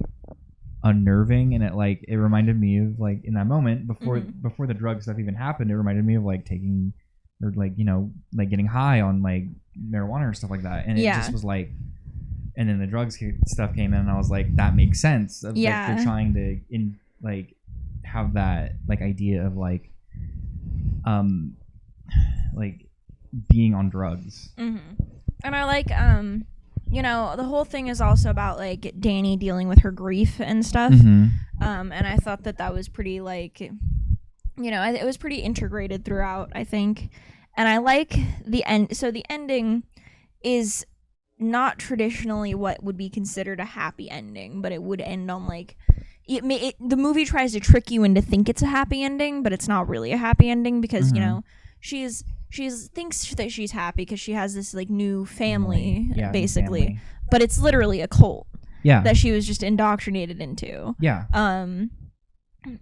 unnerving. And it reminded me of like in that moment before the drug stuff even happened, it reminded me of like taking or like, you know, like getting high on like marijuana or stuff like that. And it just was like, and then the drugs stuff came in, and I was like, that makes sense. Like, they're trying to have that like idea of like being on drugs. And I like you know, the whole thing is also about like Danny dealing with her grief and stuff. And I thought that was pretty like, you know, it was pretty integrated throughout, I think. And I like the end. So the ending is not traditionally what would be considered a happy ending, but it would end on like the movie tries to trick you into think it's a happy ending, but it's not really a happy ending because you know she thinks that she's happy because she has this like new family, basically, but it's literally a cult that she was just indoctrinated into.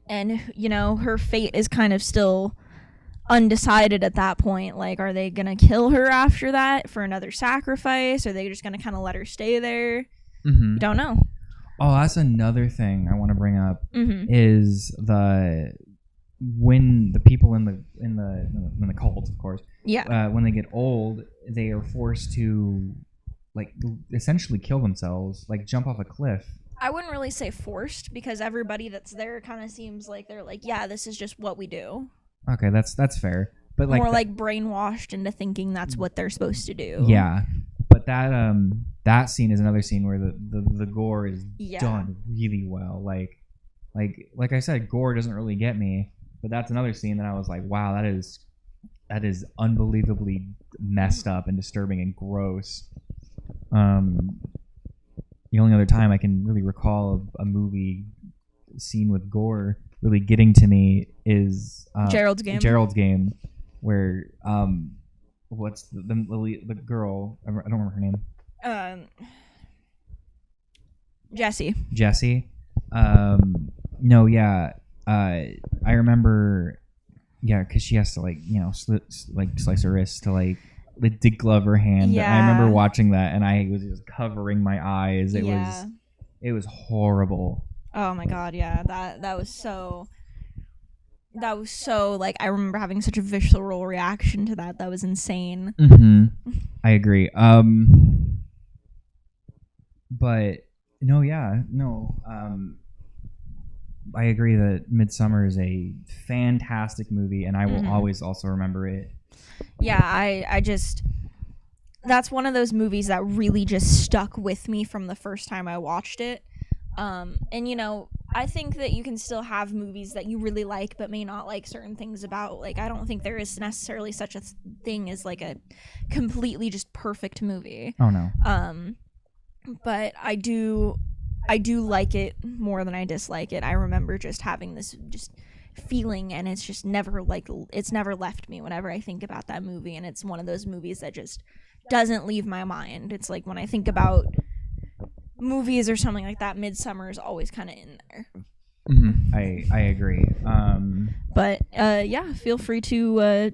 And you know, her fate is kind of still undecided at that point. Like, are they gonna kill her after that for another sacrifice? Are they just gonna kind of let her stay there? Don't know. Oh, that's another thing I want to bring up is when the people in the cult, of course, when they get old, they are forced to like essentially kill themselves, like jump off a cliff. I wouldn't really say forced, because everybody that's there kind of seems like they're like, yeah, this is just what we do. Okay, that's fair. But like more like brainwashed into thinking that's what they're supposed to do. Yeah. But that scene is another scene where the gore is done really well. Like I said, gore doesn't really get me, but that's another scene that I was like, wow, that is unbelievably messed up and disturbing and gross. The only other time I can really recall a movie scene with gore really getting to me is Gerald's Game. Gerald's Game, where what's the girl? I don't remember her name. Jessie. No, yeah. I remember, yeah, because she has to like, you know, slice her wrist to like deglove her hand. Yeah. I remember watching that, and I was just covering my eyes. It was horrible. Oh my god, yeah. That was so like, I remember having such a visceral reaction to that. That was insane. I agree. But no, yeah, no. I agree that Midsummer is a fantastic movie, and I will always also remember it. Yeah, I just, that's one of those movies that really just stuck with me from the first time I watched it. And you know, I think that you can still have movies that you really like but may not like certain things about. Like, I don't think there is necessarily such a thing as like a completely just perfect movie. Oh no. But I do like it more than I dislike it. I remember just having this just feeling, and it's just never it's never left me whenever I think about that movie. And it's one of those movies that just doesn't leave my mind. It's like when I think about movies or something like that, Midsummer is always kind of in there. I agree. But yeah, feel free to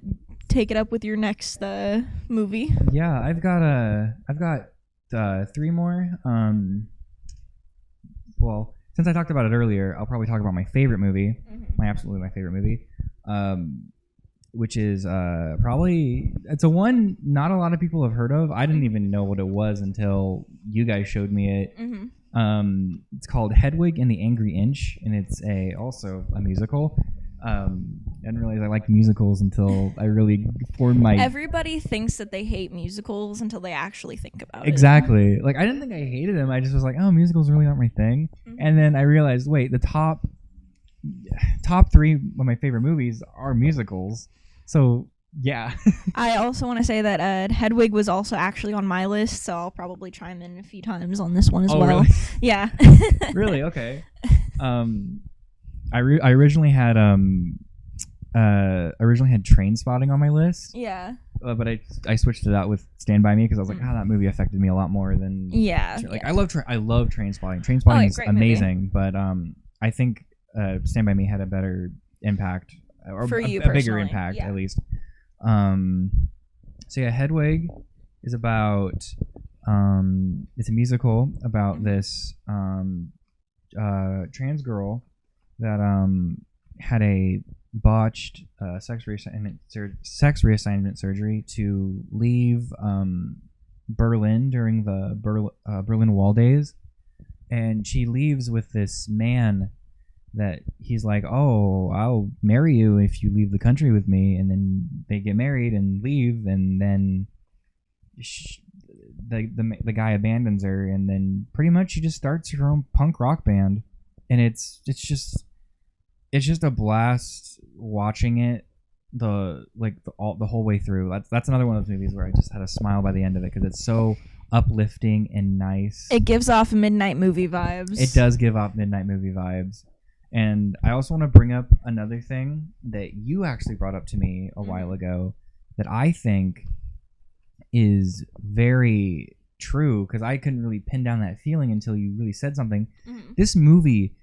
take it up with your next movie. Yeah, I've got 3 more. Well, since I talked about it earlier, I'll probably talk about my favorite movie, my favorite movie. which is probably it's a one not a lot of people have heard of. I didn't even know what it was until you guys showed me it. It's called Hedwig and the Angry Inch, and it's also a musical. I didn't realize I liked musicals until I really formed my. Everybody thinks that they hate musicals until they actually think about it. Exactly. Like I didn't think I hated them. I just was like, oh, musicals really aren't my thing. And then I realized, wait, the top 3 of my favorite movies are musicals. So yeah. I also want to say that Hedwig was also actually on my list, so I'll probably chime in a few times on this one as well. Really? Yeah. Really? Okay. I originally had Train Spotting on my list. Yeah. But I switched it out with Stand By Me because I was like, that movie affected me a lot more than I love Train Spotting. Train Spotting is amazing, movie. But I think Stand By Me had a better impact or for you a bigger impact at least. So yeah, Hedwig is about it's a musical about this trans girl that had a botched sex reassignment surgery to leave Berlin during the Berlin Wall days, and she leaves with this man that he's like, oh, I'll marry you if you leave the country with me, and then they get married and leave, and then the guy abandons her, and then pretty much she just starts her own punk rock band, and it's just a blast watching it the whole way through. That's another one of those movies where I just had a smile by the end of it because it's so uplifting and nice. It gives off midnight movie vibes. It does give off midnight movie vibes. And I also want to bring up another thing that you actually brought up to me a while ago that I think is very true because I couldn't really pin down that feeling until you really said something. This movie,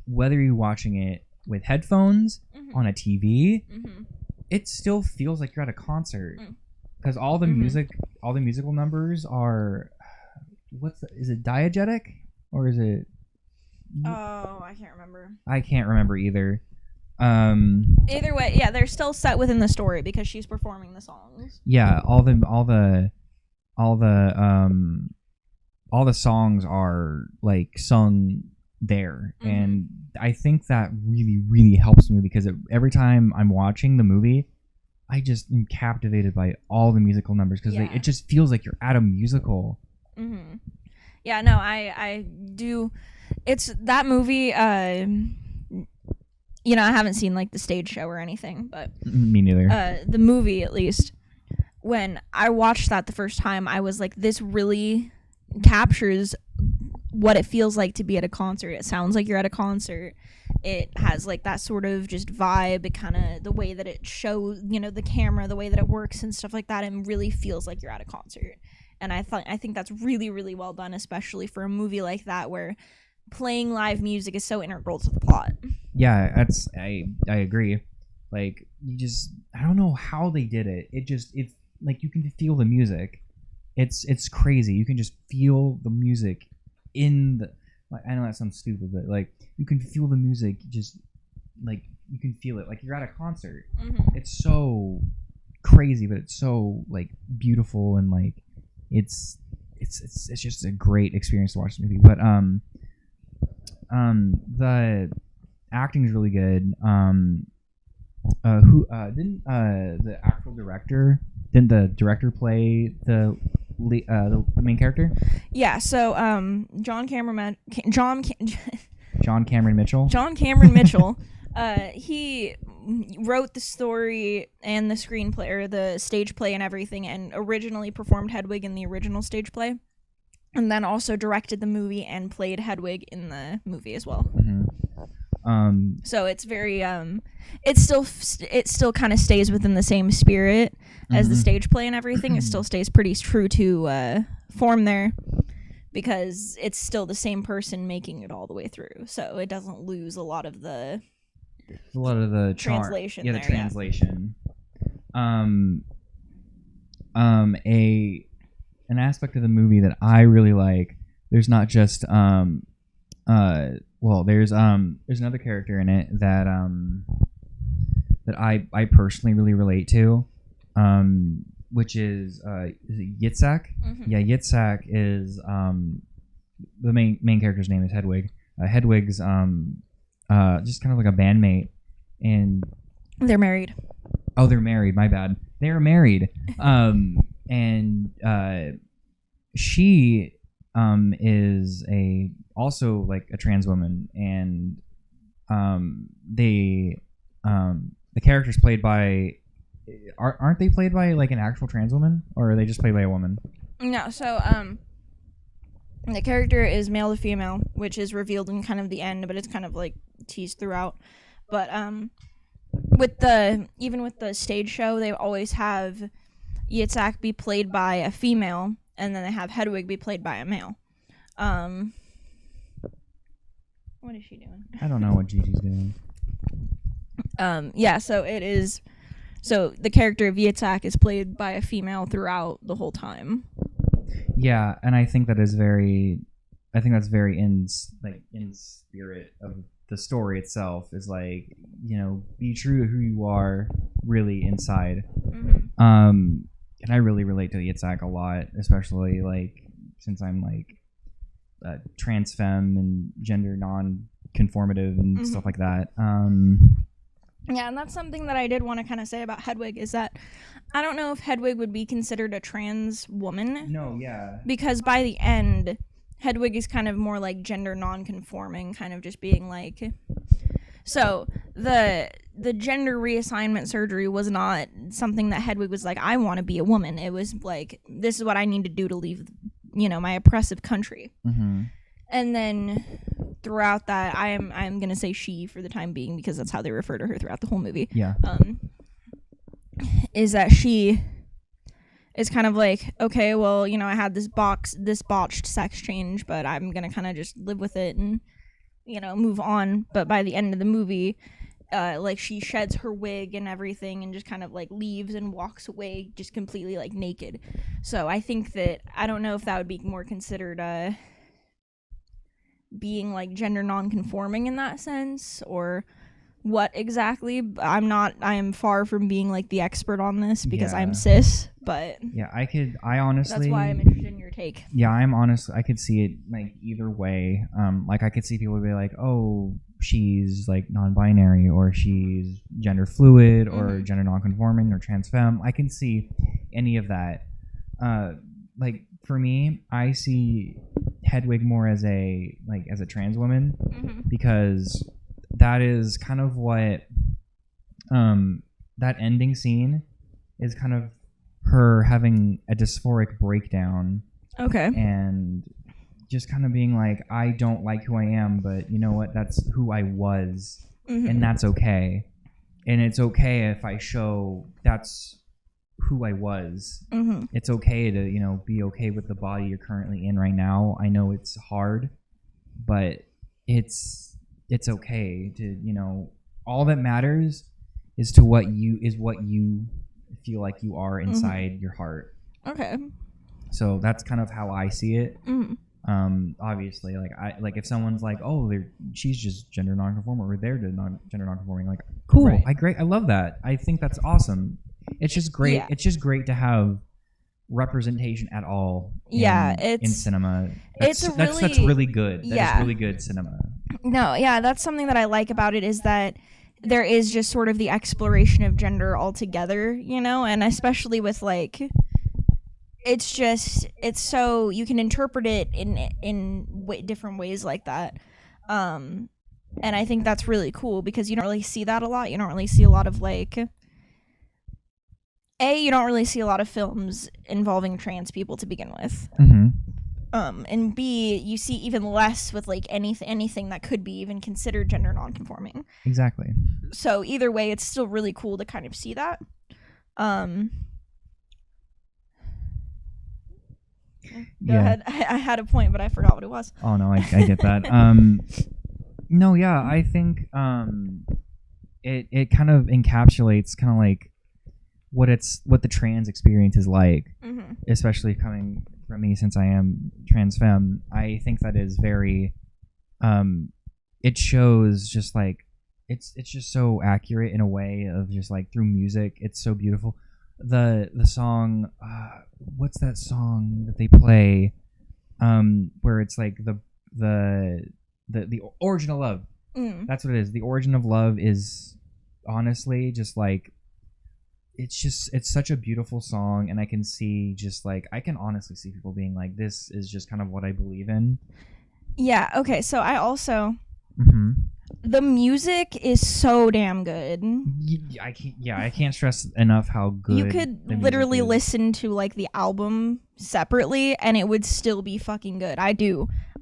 whether you're watching it with headphones on a TV, it still feels like you're at a concert because all the musical numbers are is it diegetic or is it? Oh, I can't remember. I can't remember either. Either way, yeah, they're still set within the story because she's performing the songs. Yeah, all the songs are like sung there, and I think that really, really helps me because every time I'm watching the movie, I just am captivated by all the musical numbers because it just feels like you're at a musical. Yeah, no, I do. It's that movie. I haven't seen like the stage show or anything, but me neither. The movie, at least, when I watched that the first time, I was like, this really captures what it feels like to be at a concert. It sounds like you're at a concert. It has like that sort of just vibe. It kind of the way that it shows, the camera, the way that it works and stuff like that. It really feels like you're at a concert. And I think that's really, really well done, especially for a movie like that where playing live music is so integral to the plot. Yeah, I agree. Like I don't know how they did it. It's like you can feel the music. It's crazy. You can just feel the music in the. Like, I know that sounds stupid, but like you can feel the music. Just like you can feel it. Like you're at a concert. It's so crazy, but it's so like beautiful and like it's just a great experience to watch the movie. But the acting is really good. Who didn't the actual director? Didn't the director play the main character? Yeah. So John Cameron Mitchell. John Cameron Mitchell. He wrote the story and the screenplay, or the stage play and everything, and originally performed Hedwig in the original stage play, and then also directed the movie and played Hedwig in the movie as well. So it's very it still kind of stays within the same spirit as the stage play and everything. It still stays pretty true to form there because it's still the same person making it all the way through. So it doesn't lose a lot of the translation. Yeah, the translation. An aspect of the movie that I really like. There's not just there's another character in it that that I personally really relate to, which is it Yitzhak? Mm-hmm. Yeah, Yitzhak is the main character's name is Hedwig. Hedwig's just kind of like a bandmate, and They're married. oh, they're married. My bad. They're married. And she is also like a trans woman, and the characters played by aren't they played by like an actual trans woman, or are they just played by a woman? No, so the character is male to female, which is revealed in kind of the end, but it's kind of like teased throughout. But with the stage show, they always have Yitzhak be played by a female, and then they have Hedwig be played by a male. What is she doing? I don't know what Gigi's doing. Yeah, so it is. So the character of Yitzhak is played by a female throughout the whole time. Yeah, and I think that is very. I think that's very in spirit of the story itself. Is like, you know, be true to who you are, really inside. Mm-hmm. And I really relate to Yitzhak a lot, especially like since I'm like trans femme and gender non-conformative and stuff like that. Yeah, and that's something that I did want to kind of say about Hedwig is that I don't know if Hedwig would be considered a trans woman. No, yeah. Because by the end, Hedwig is kind of more like gender non-conforming, kind of just being like... So, the gender reassignment surgery was not something that Hedwig was like, I want to be a woman. It was like, this is what I need to do to leave, you know, my oppressive country. Mm-hmm. And then throughout that, I'm gonna say she for the time being because that's how they refer to her throughout the whole movie. Yeah. Is that she is kind of like, okay, well, you know, I had this botched sex change, but I'm gonna kind of just live with it and, you know, move on. But by the end of the movie, like she sheds her wig and everything and just kind of like leaves and walks away just completely like naked. So I think that I don't know if that would be more considered being like gender non-conforming in that sense or what exactly. I am far from being like the expert on this because I'm cis, but yeah, I honestly, that's why I'm interested in your take. Yeah, I could see it like either way. Like I could see people be like, oh, she's like non-binary or she's gender fluid or gender non-conforming or trans femme. I can see any of that. Like for me, I see Hedwig more as a trans woman because that is kind of what that ending scene is kind of her having a dysphoric breakdown. Okay. And just kind of being like, I don't like who I am, but you know what? That's who I was, and that's okay. And it's okay if I show that's who I was. It's okay to, you know, be okay with the body you're currently in right now. I know it's hard, but it's okay to, you know, all that matters is what you feel like you are inside your heart. Okay. So that's kind of how I see it. Obviously, like if someone's like, oh, she's just gender nonconforming or they're gender nonconforming, like, cool, right. I love that. I think that's awesome. It's just great. Yeah. It's just great to have representation at all. In cinema. That's really good. That is really good cinema. No, yeah, that's something that I like about it is that there is just sort of the exploration of gender altogether, you know, and especially with like, it's so you can interpret it in different ways like that. And I think that's really cool because you don't really see that a lot. You don't really see a lot of like, you don't really see a lot of films involving trans people to begin with. And B, you see even less with like anything that could be even considered gender nonconforming. Exactly. So either way, it's still really cool to kind of see that. Go ahead. I had a point, but I forgot what it was. Oh no, I get that. No, yeah, I think it kind of encapsulates kind of like what the trans experience is like, especially coming from me since I am trans femme. I think that is very it shows just like it's just so accurate in a way of just like through music. It's so beautiful. The song, what's that song that they play? Where it's like the origin of love. That's what it is. The origin of love is honestly just like it's such a beautiful song, and I can see just like I can honestly see people being like, this is just kind of what I believe in. Yeah. Okay. So I also Mm-hmm. the music is so damn good. I can't stress enough how good You could literally listen to like the album separately and it would still be fucking good. I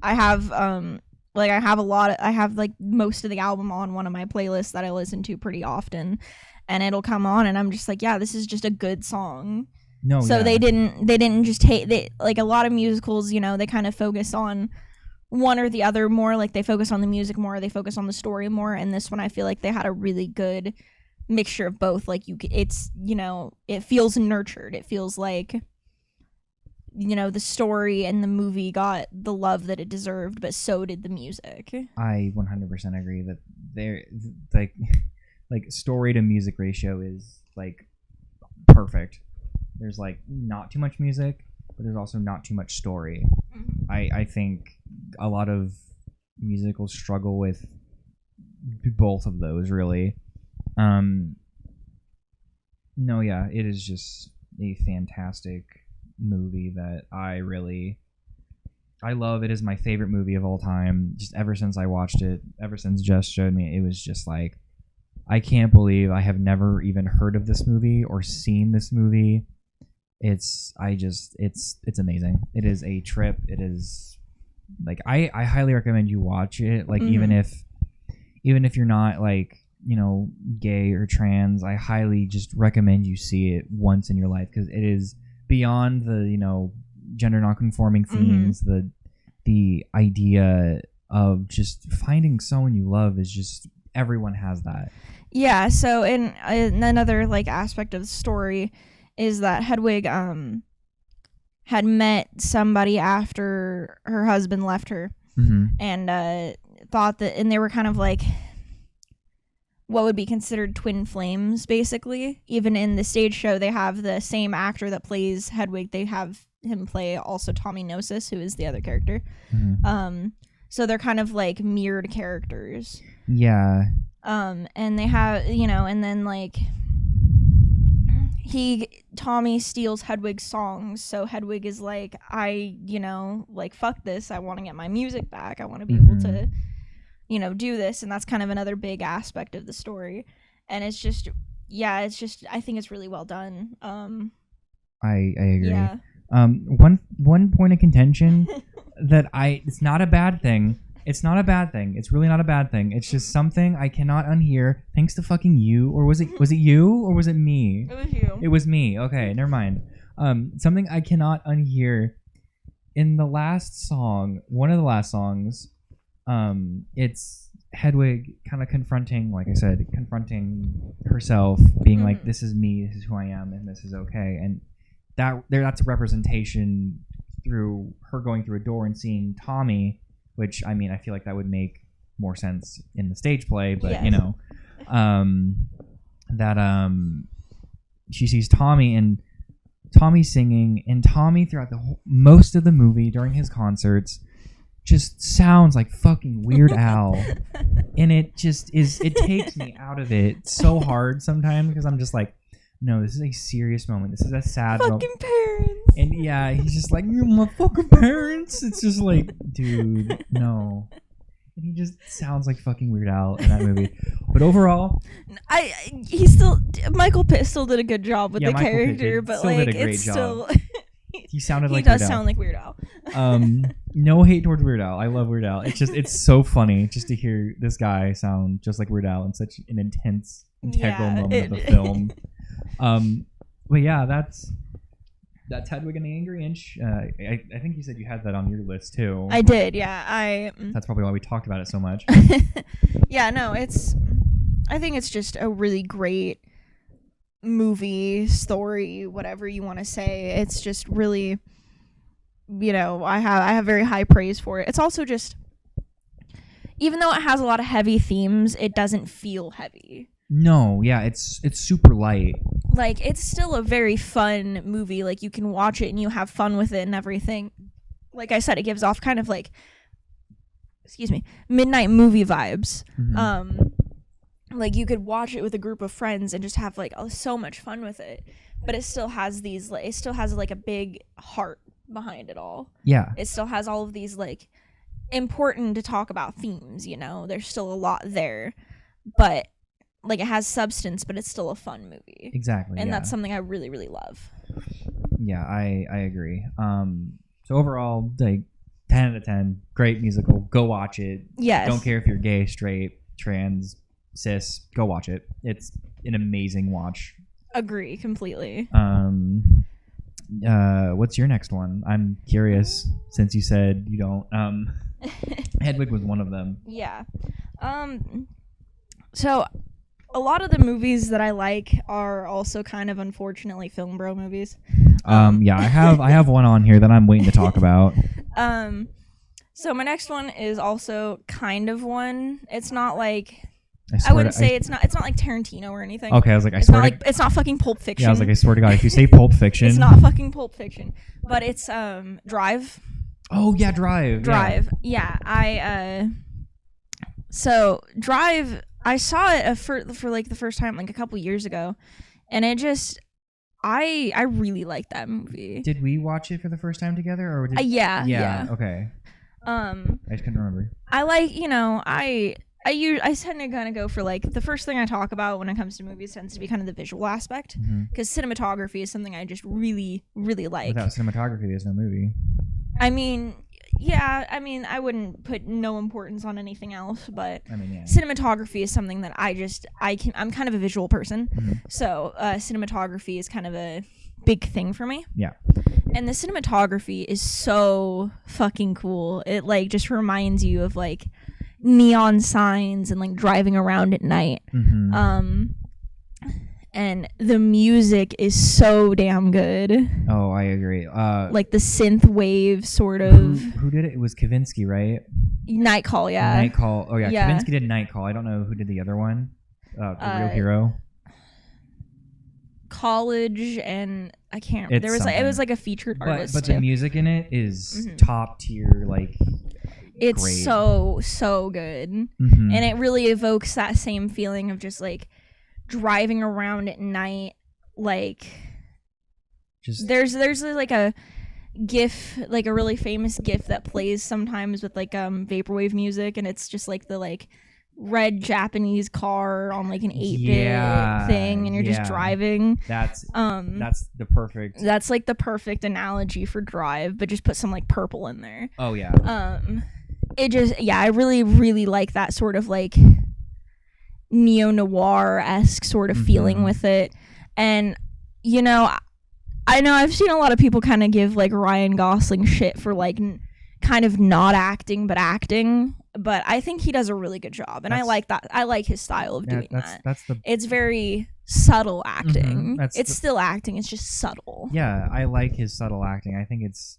have I have like most of the album on one of my playlists that I listen to pretty often, and it'll come on and I'm just like, yeah, this is just a good song. No, so yeah. they didn't just take like a lot of musicals, you know, they kind of focus on one or the other more. Like they focus on the music more, they focus on the story more, and this one I feel like they had a really good mixture of both. Like it's, you know, it feels nurtured. It feels like, you know, the story and the movie got the love that it deserved, but so did the music. I 100% agree that they're like story to music ratio is like perfect. There's like not too much music, but there's also not too much story. I think a lot of musicals struggle with both of those, really. No, yeah, it is just a fantastic movie that I love. It is my favorite movie of all time. Just ever since I watched it, ever since Jess showed me, it was just like, I can't believe I have never even heard of this movie or seen this movie. It's amazing. It is a trip. It is like I highly recommend you watch it. Like even if you're not like, you know, gay or trans, I highly just recommend you see it once in your life, because it is beyond the, you know, gender nonconforming themes. The idea of just finding someone you love is just, everyone has that. Yeah. So in another like aspect of the story is that Hedwig had met somebody after her husband left her, and thought that, and they were kind of like what would be considered twin flames, basically. Even in the stage show, they have the same actor that plays Hedwig. They have him play also Tommy Gnosis, who is the other character. So they're kind of like mirrored characters. Yeah. And they have, you know, and then like Tommy steals Hedwig's songs, so Hedwig is like, I, you know, like, fuck this, I want to get my music back, I want to be able to, you know, do this. And that's kind of another big aspect of the story, and it's just, yeah, it's just, I think it's really well done. I agree. Yeah. One point of contention that it's not a bad thing. It's not a bad thing. It's really not a bad thing. It's just something I cannot unhear. Thanks to fucking you, or was it you, or was it me? It was you. It was me. Okay, never mind. Something I cannot unhear in the last song, one of the last songs. It's Hedwig kind of confronting, like I said, confronting herself, being like, "This is me. This is who I am, and this is okay." And that's a representation through her going through a door and seeing Tommy. Which, I mean, I feel like that would make more sense in the stage play, but, yes. You know, that she sees Tommy, and Tommy singing, and Tommy throughout most of the movie during his concerts just sounds like fucking Weird Al. And it just is, it takes me out of it so hard sometimes, because I'm just like, no, this is a serious moment. This is a sad moment. Fucking parents. And yeah, he's just like, you're my fucking parents. It's just like, dude, no. And he just sounds like fucking Weird Al in that movie. But overall, Michael Pitt still did a good job with the character, but like, it's still, he sounded like Weird Al. He does sound like Weird Al. No hate towards Weird Al. I love Weird Al. It's so funny just to hear this guy sound just like Weird Al in such an intense, integral moment of the film. But yeah, that's Hedwig and the Angry Inch. I think you said you had that on your list too. I did, yeah. That's probably why we talked about it so much. Yeah, no, I think it's just a really great movie, story, whatever you want to say. It's just really, you know, I have very high praise for it. It's also just, even though it has a lot of heavy themes, it doesn't feel heavy. No, yeah, it's super light. Like, it's still a very fun movie. Like, you can watch it and you have fun with it and everything. Like I said, it gives off kind of like, midnight movie vibes. Like, you could watch it with a group of friends and just have like so much fun with it. But it still has like a big heart behind it all. Yeah. It still has all of these like important to talk about themes, you know. There's still a lot there. But like, it has substance, but it's still a fun movie. Exactly. And that's something I really, really love. Yeah, I agree. So overall, like 10 out of 10, great musical. Go watch it. Yes. Don't care if you're gay, straight, trans, cis. Go watch it. It's an amazing watch. Agree completely. What's your next one? I'm curious since you said you don't. Hedwig was one of them. Yeah. So a lot of the movies that I like are also kind of unfortunately film bro movies. Yeah, I have one on here that I'm waiting to talk about. So my next one is also kind of one. It's not like I wouldn't say it's not like Tarantino or anything. Okay, I was like, it's not fucking Pulp Fiction. Yeah, I was like, I swear to God, if you say Pulp Fiction, it's not fucking Pulp Fiction, but it's Drive. Oh yeah, Drive. Yeah, so Drive, I saw it for like the first time like a couple years ago, and it just I really liked that movie. Did we watch it for the first time together, or did yeah. Okay. I just couldn't remember. I like, you know, I tend to kind of go for like the first thing I talk about when it comes to movies tends to be kind of the visual aspect, because cinematography is something I just really, really like. Without cinematography, there's no movie. I mean, yeah, I wouldn't put no importance on anything else, but cinematography is something that I'm kind of a visual person, so cinematography is kind of a big thing for me. Yeah. And the cinematography is so fucking cool. It like just reminds you of like neon signs and like driving around at night. And the music is so damn good. Oh, I agree. Like the synth wave sort of. Who did it? It was Kavinsky, right? Night Call, yeah. Night Call. Oh yeah, Kavinsky did Night Call. I don't know who did the other one. The Real Hero. College, and I can't. It was like a featured artist. But the music in it is top tier. Like, it's great. so good, and it really evokes that same feeling of just like driving around at night. Like, just there's like a GIF, like a really famous GIF that plays sometimes with like vaporwave music, and it's just like the like red Japanese car on like an 8-bit thing, and you're just driving. That's the perfect. That's like the perfect analogy for Drive, but just put some like purple in there. Oh yeah. It just I really, really like that sort of like neo-noir-esque sort of feeling with it. And you know, I know I've seen a lot of people kind of give like Ryan Gosling shit for like kind of not acting but acting, but I think he does a really good job, and I like that. I like his style of doing that. It's very subtle acting. It's still acting, it's just subtle. Yeah, I like his subtle acting. I think it's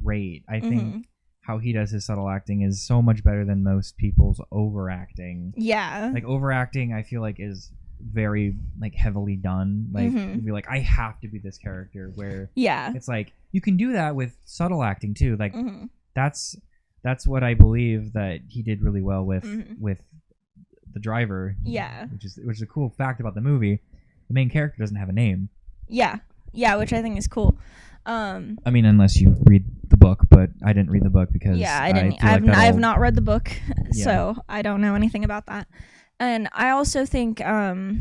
great. I think how he does his subtle acting is so much better than most people's overacting. Yeah. Like overacting, I feel like is very like heavily done. Like you'd be like, I have to be this character. Where it's like you can do that with subtle acting too. Like that's what I believe that he did really well with the driver. Yeah. Which is a cool fact about the movie. The main character doesn't have a name. Yeah. Yeah, which I think is cool. I mean, unless you read the book, but I didn't read the book because I didn't. I've not read the book, so I don't know anything about that. And I also think, no,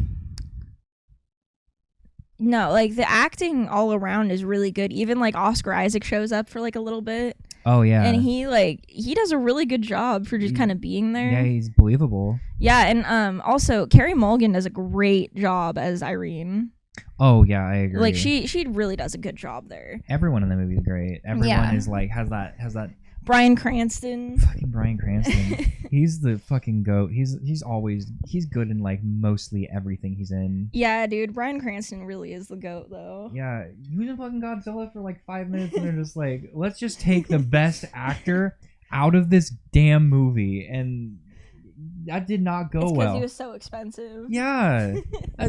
like the acting all around is really good. Even like Oscar Isaac shows up for like a little bit. Oh yeah, and he does a really good job for just kind of being there. Yeah, he's believable. Yeah, and also Carey Mulligan does a great job as Irene. Oh yeah, I agree. Like she really does a good job there. Everyone in the movie is great. Everyone is like has that. Bryan Cranston. Fucking Bryan Cranston. He's the fucking goat. He's good in like mostly everything he's in. Yeah, dude. Bryan Cranston really is the goat though. Yeah, he was in fucking Godzilla for like 5 minutes, and they're just like, let's just take the best actor out of this damn movie, and that did not go It's well. he was so expensive. Yeah,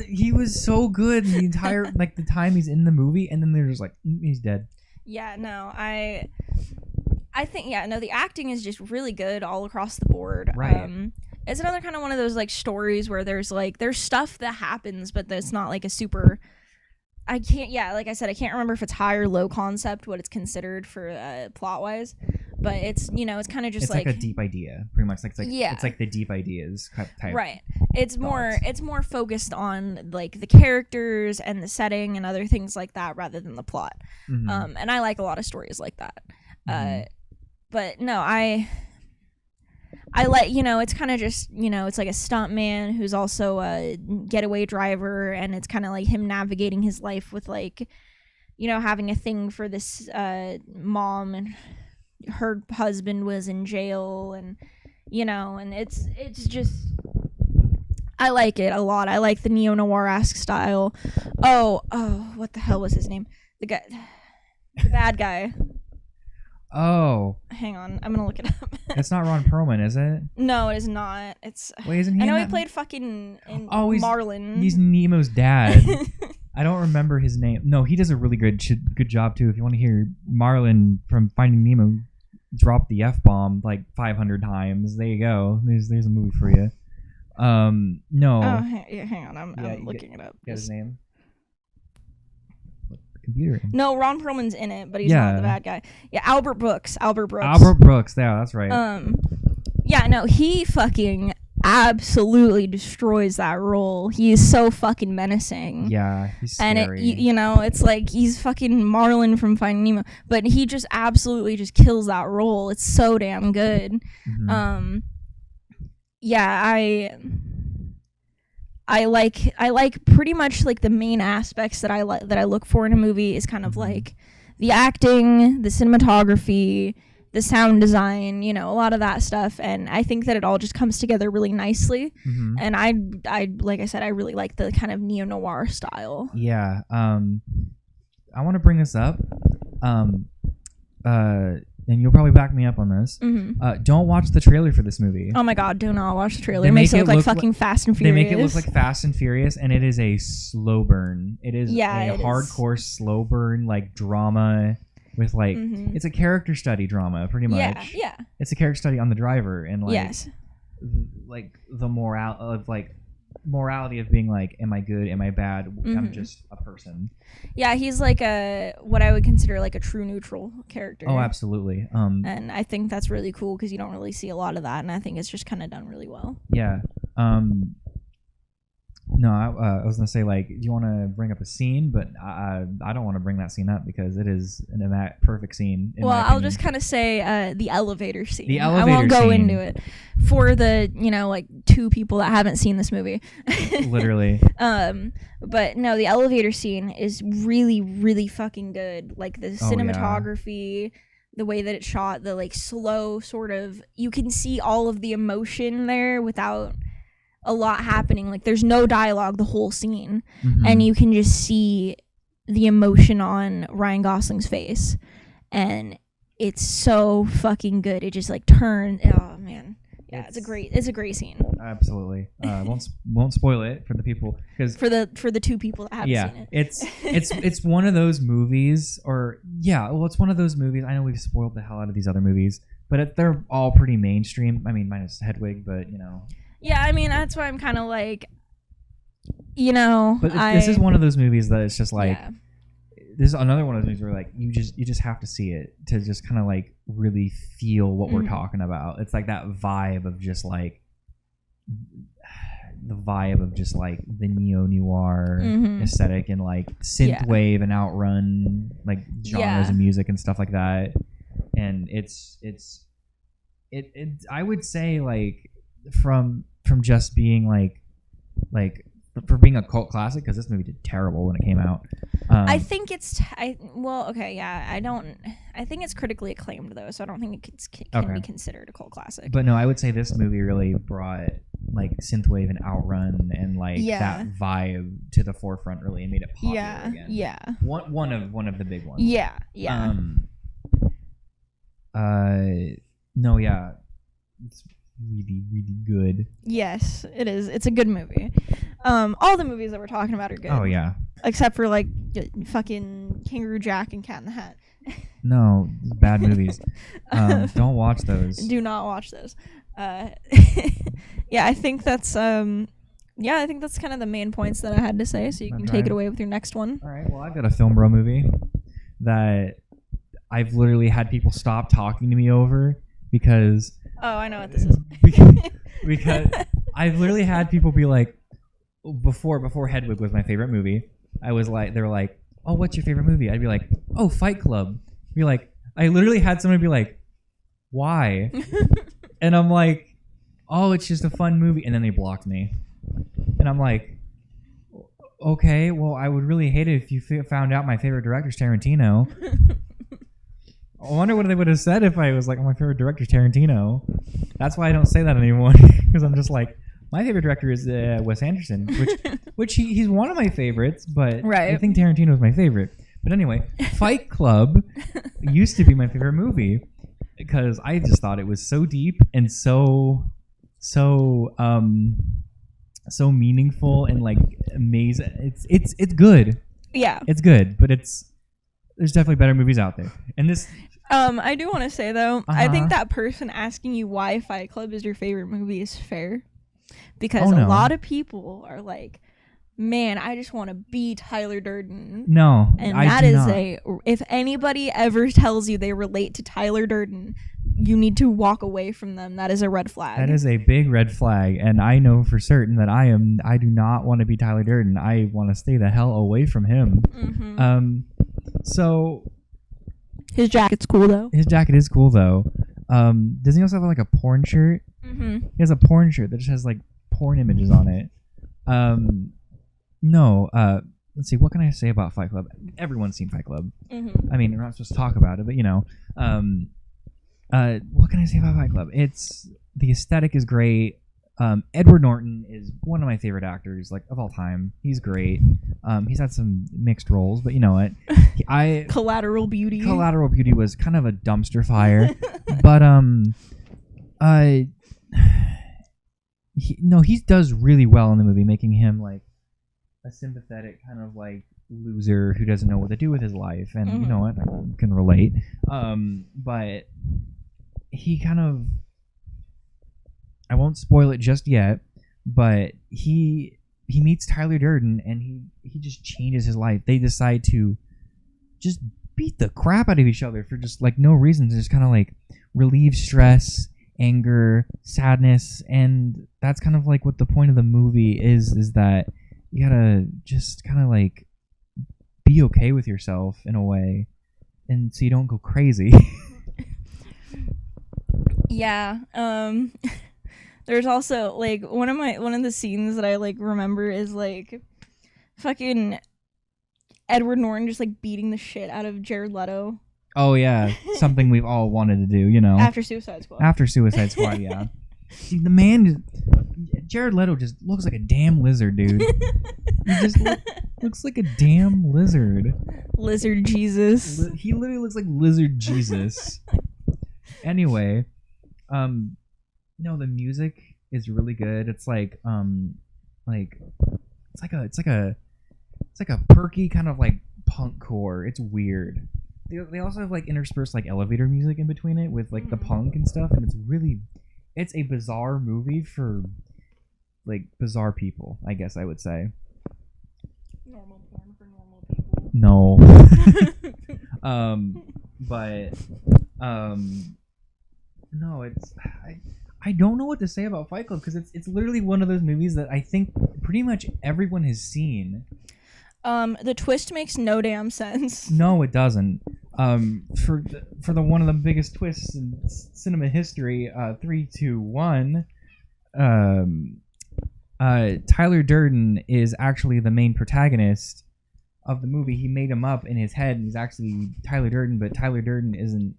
he was so good the entire the time he's in the movie, and then they're just like, he's dead. Yeah, no, I think the acting is just really good all across the board. Right. It's another kind of one of those stories where there's stuff that happens, but it's not a super. I can't. Yeah, like I said, I can't remember if it's high or low concept, what it's considered for plot wise. But it's it's kind of just it's like a deep idea, pretty much. It's like the deep ideas type. Right. It's more focused on the characters and the setting and other things like that rather than the plot. Mm-hmm. And I like a lot of stories like that. Mm-hmm. But no, I like it's kind of just it's like a stunt man who's also a getaway driver, and it's kind of like him navigating his life with having a thing for this mom, and her husband was in jail, and and it's just I like it a lot. I like the neo-noir-esque style. Oh, what the hell was his name? The bad guy. Oh, hang on, I'm gonna look it up. It's not Ron Perlman, is it? No, it is not. It's wait, isn't he? I know he played fucking Marlin. He's Nemo's dad. I don't remember his name. No, he does a really good job too. If you want to hear Marlin from Finding Nemo drop the F-bomb 500 times, there you go. There's a movie for you. No. Oh, hang on. I'm looking it up. Get his name. Computer. No, Ron Perlman's in it, but he's not the bad guy. Yeah, Albert Brooks. Yeah, that's right. Yeah, no, he fucking absolutely destroys that role. He is so fucking menacing. Yeah, he's scary. And it's like he's fucking Marlin from Finding Nemo, but he just absolutely just kills that role. It's so damn good. Mm-hmm. Yeah, I like pretty much the main aspects that I look for in a movie is kind of the acting, the cinematography, the sound design, a lot of that stuff, and I think that it all just comes together really nicely. Mm-hmm. And I like I said, I really like the kind of neo-noir style. Yeah. I want to bring this up. And you'll probably back me up on this. Mm-hmm. Don't watch the trailer for this movie. Oh my god, do not watch the trailer. It makes it look like fucking Fast and Furious. They make it look like Fast and Furious, and it is a slow burn. It is a hardcore slow burn, drama with it's a character study drama, pretty much. Yeah. It's a character study on the driver, and yes. The morality of being am I good, am I bad, I'm just a person. Yeah, he's what I would consider a true neutral character. Oh, absolutely. And I think that's really cool because you don't really see a lot of that, and I think it's just kind of done really well. Yeah. No, I was gonna say do you want to bring up a scene, but I don't want to bring that scene up because it is a perfect scene. Well, I'll just kind of say the elevator scene. The elevator scene. I won't go into it for the two people that haven't seen this movie. Literally. But no, the elevator scene is really, really fucking good. The cinematography, the way that it's shot, the slow sort of. You can see all of the emotion there without a lot happening. There's no dialogue the whole scene, mm-hmm. and you can just see the emotion on Ryan Gosling's face, and it's so fucking good. It just turns. Oh man, yeah, it's a great scene. Absolutely. Won't spoil it for the people because for the two people that haven't seen it. It's one of those movies, it's one of those movies. I know we've spoiled the hell out of these other movies, but they're all pretty mainstream. I mean, minus Hedwig, but Yeah, I mean, that's why I'm kind of But this is one of those movies that it's just this is another one of those movies where you just have to see it to just kind of really feel what we're talking about. It's that vibe of just the vibe of just the neo-noir aesthetic and synthwave and outrun genres of music and stuff like that. And it's I would say from just being for being a cult classic, because this movie did terrible when it came out. I think it's I think it's critically acclaimed though, so I don't think it can be considered a cult classic. But no, I would say this movie really brought synthwave and outrun and that vibe to the forefront, really, and made it popular again. Yeah. One of the big ones. Yeah. No, yeah, it's really, really good. Yes, it is. It's a good movie. All the movies that we're talking about are good. Oh yeah. Except for like fucking Kangaroo Jack and Cat in the Hat. No, bad movies. Don't watch those. Do not watch those. Yeah, I think that's kind of the main points that I had to say. So you can take it away with your next one. All right. Well, I've got a film bro movie that I've literally had people stop talking to me over because. Oh, I know what this is. because I've literally had people be like, before Hedwig was my favorite movie, they were like, oh, what's your favorite movie? I'd be like, oh, Fight Club. Be like, I literally had someone be like, why? And I'm like, oh, it's just a fun movie. And then they blocked me. And I'm like, okay, well, I would really hate it if you found out my favorite director's Tarantino. I wonder what they would have said if I was like, oh, my favorite director's Tarantino. That's why I don't say that anymore. Because I'm just like, my favorite director is Wes Anderson, which he's one of my favorites, but right. I think Tarantino is my favorite. But anyway, Fight Club used to be my favorite movie because I just thought it was so deep and so meaningful and like amazing. It's good. Yeah, it's good, but there's definitely better movies out there. And this. I do want to say though, I think that person asking you why Fight Club is your favorite movie is fair. Because a lot of people are like, man, I just want to be Tyler Durden. No, and that is if anybody ever tells you they relate to Tyler Durden, you need to walk away from them. That is a red flag. That is a big red flag. And I know for certain that I do not want to be Tyler Durden. I want to stay the hell away from him. Mm-hmm. So. His jacket's cool though. His jacket is cool though. Doesn't he also have like a porn shirt? Mm-hmm. He has a porn shirt that just has like porn images on it. Let's see, what can I say about Fight Club? Everyone's seen Fight Club. Mm-hmm. I mean, we're not supposed to talk about it, but you know, what can I say about Fight Club? The aesthetic is great. Edward Norton is one of my favorite actors, like of all time. He's great. He's had some mixed roles, but you know what? Collateral Beauty. Collateral Beauty was kind of a dumpster fire, but he does really well in the movie, making him like a sympathetic kind of like loser who doesn't know what to do with his life, and you know what? I can relate. But he kind of. I won't spoil it just yet, but he meets Tyler Durden and he just changes his life. They decide to just beat the crap out of each other for just like no reason, to just kind of like relieve stress, anger, sadness, and that's kind of like what the point of the movie is that you gotta just kind of like be okay with yourself in a way, and so you don't go crazy. Yeah. There's also like one of the scenes that I like remember is like fucking Edward Norton just like beating the shit out of Jared Leto. Oh yeah, something we've all wanted to do, you know. After Suicide Squad. Yeah. See, the man, Jared Leto just looks like a damn lizard, dude. He just looks like a damn lizard. Lizard Jesus. He literally looks like Lizard Jesus. Anyway, no, the music is really good. It's like it's like a perky kind of like punk core. It's weird. They also have like interspersed like elevator music in between it with like the punk and stuff, and it's a bizarre movie for like bizarre people, I guess I would say. Normal porn for normal people. No. No, I don't know what to say about Fight Club because it's literally one of those movies that I think pretty much everyone has seen. The twist makes no damn sense. No, it doesn't. For the one of the biggest twists in cinema history, 3, 2, 1. Tyler Durden is actually the main protagonist of the movie. He made him up in his head, and he's actually Tyler Durden, but Tyler Durden isn't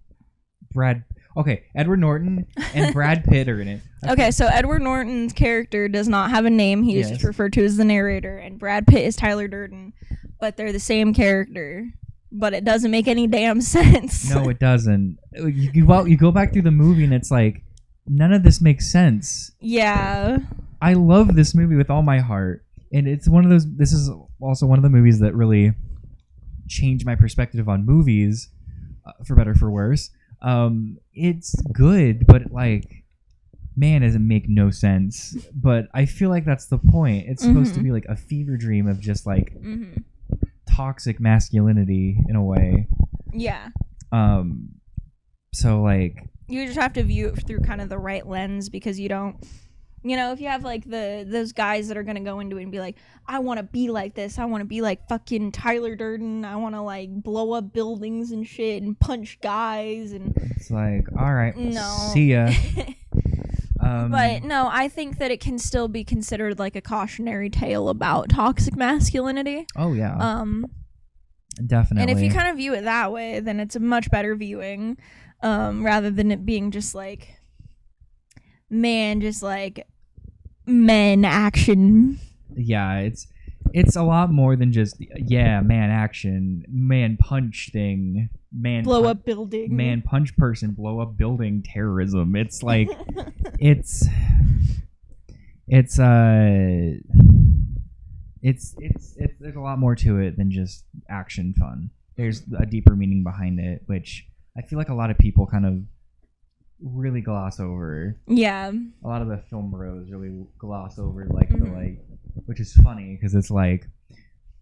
Brad. Okay, Edward Norton and Brad Pitt are in it. Okay, so Edward Norton's character does not have a name. He is just referred to as the narrator, and Brad Pitt is Tyler Durden, but they're the same character. but it doesn't make any damn sense. No, it doesn't. You go back through the movie and it's like, none of this makes sense. Yeah. I love this movie with all my heart. And it's one of those, this is also one of the movies that really changed my perspective on movies, for better or for worse. It's good, but like, man, does it make no sense. But I feel like that's the point. It's supposed to be like a fever dream of just like toxic masculinity in a way. Yeah. So like, you just have to view it through kind of the right lens, because you don't, you know, if you have like those guys that are gonna go into it and be like, I want to be like this, I want to be like fucking Tyler Durden, I want to like blow up buildings and shit and punch guys, and it's like, all right, no, see ya. But no, I think that it can still be considered like a cautionary tale about toxic masculinity. Oh yeah. Definitely. And if you kind of view it that way, then it's a much better viewing, rather than it being just like, just like men action. Yeah, it's a lot more than just man action, man punch thing, man blow up building, man punch person, blow up building, terrorism. It's like it's there's a lot more to it than just action fun. There's a deeper meaning behind it, which I feel like a lot of people kind of really gloss over. Yeah. A lot of the film bros really gloss over like the like, which is funny because it's like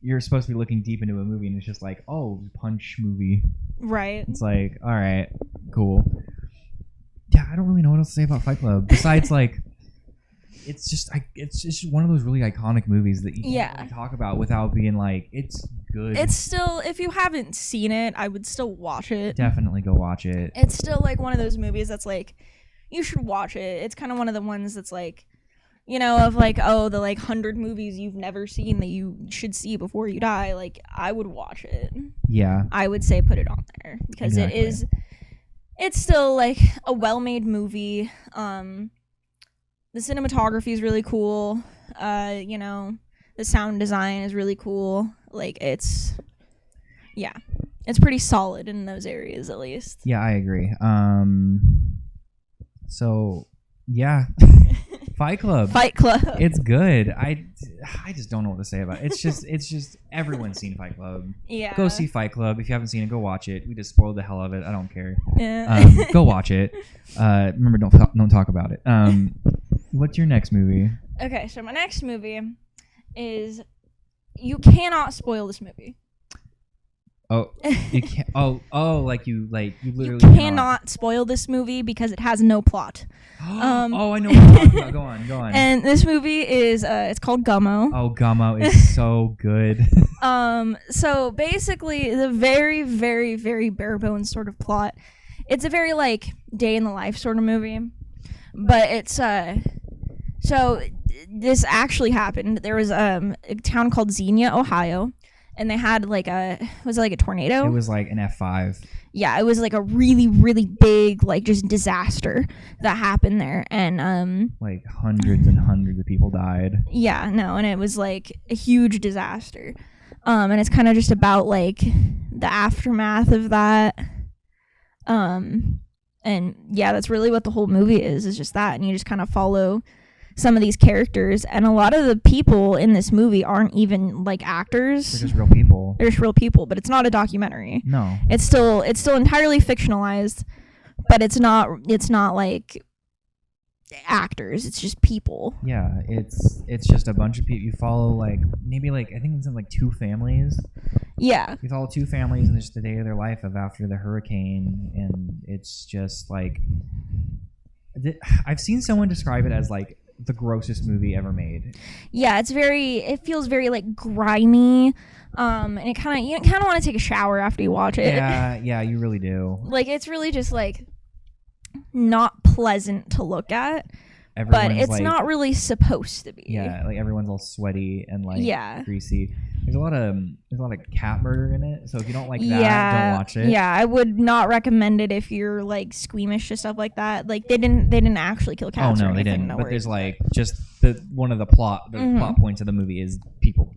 you're supposed to be looking deep into a movie and it's just like, oh, punch movie. Right. It's like, all right, cool. Yeah, I don't really know what else to say about Fight Club besides like it's just one of those really iconic movies that you can't really talk about without being like, it's good. It's still, if you haven't seen it, I would still watch it. Definitely go watch it. It's still like one of those movies that's like, you should watch it. It's kind of one of the ones that's like, you know, of like, oh, the like 100 movies you've never seen that you should see before you die. Like, I would watch it. Yeah. I would say put it on there because it's still like a well-made movie. The cinematography is really cool. You know, the sound design is really cool. Like, it's pretty solid in those areas, at least. Yeah, I agree. So, yeah. Fight Club. It's good. I just don't know what to say about it. It's just everyone's seen Fight Club. Yeah. Go see Fight Club. If you haven't seen it, go watch it. We just spoiled the hell of it. I don't care. Yeah. Go watch it. Remember, don't talk about it. What's your next movie? Okay, so my next movie is, you cannot spoil this movie. Oh, you can't. Like you literally. You cannot spoil this movie because it has no plot. Oh, I know what you're talking about. Go on. And this movie is it's called Gummo. Oh, Gummo is so good. So basically, the very, very, very bare bones sort of plot. It's a very like day in the life sort of movie, but it's so this actually happened. There was a town called Xenia, Ohio. And they had like was it like a tornado? It was like an F5. Yeah, it was like a really, really big, like just disaster that happened there. And like hundreds and hundreds of people died. Yeah, no, and it was like a huge disaster. And it's kind of just about like the aftermath of that. And yeah, that's really what the whole movie is just that. And you just kind of follow some of these characters, and a lot of the people in this movie aren't even like actors. They're just real people. They're just real people, but it's not a documentary. No. It's still entirely fictionalized, but it's not like actors. It's just people. Yeah, it's just a bunch of people. You follow like maybe like I think it's in like two families. Yeah. You follow two families in just the day of their life of after the hurricane, and it's just like I've seen someone describe it as like the grossest movie ever made. Yeah, it feels very like grimy, and you kind of want to take a shower after you watch it. Yeah, you really do. Like, it's really just like not pleasant to look at. But it's like, not really supposed to be. Yeah, like everyone's all sweaty and like greasy. There's a lot of cat murder in it, so if you don't like that, don't watch it. Yeah, I would not recommend it if you're like squeamish to stuff like that. Like they didn't actually kill cats. Oh no, they didn't. But there's like just plot points of the movie is people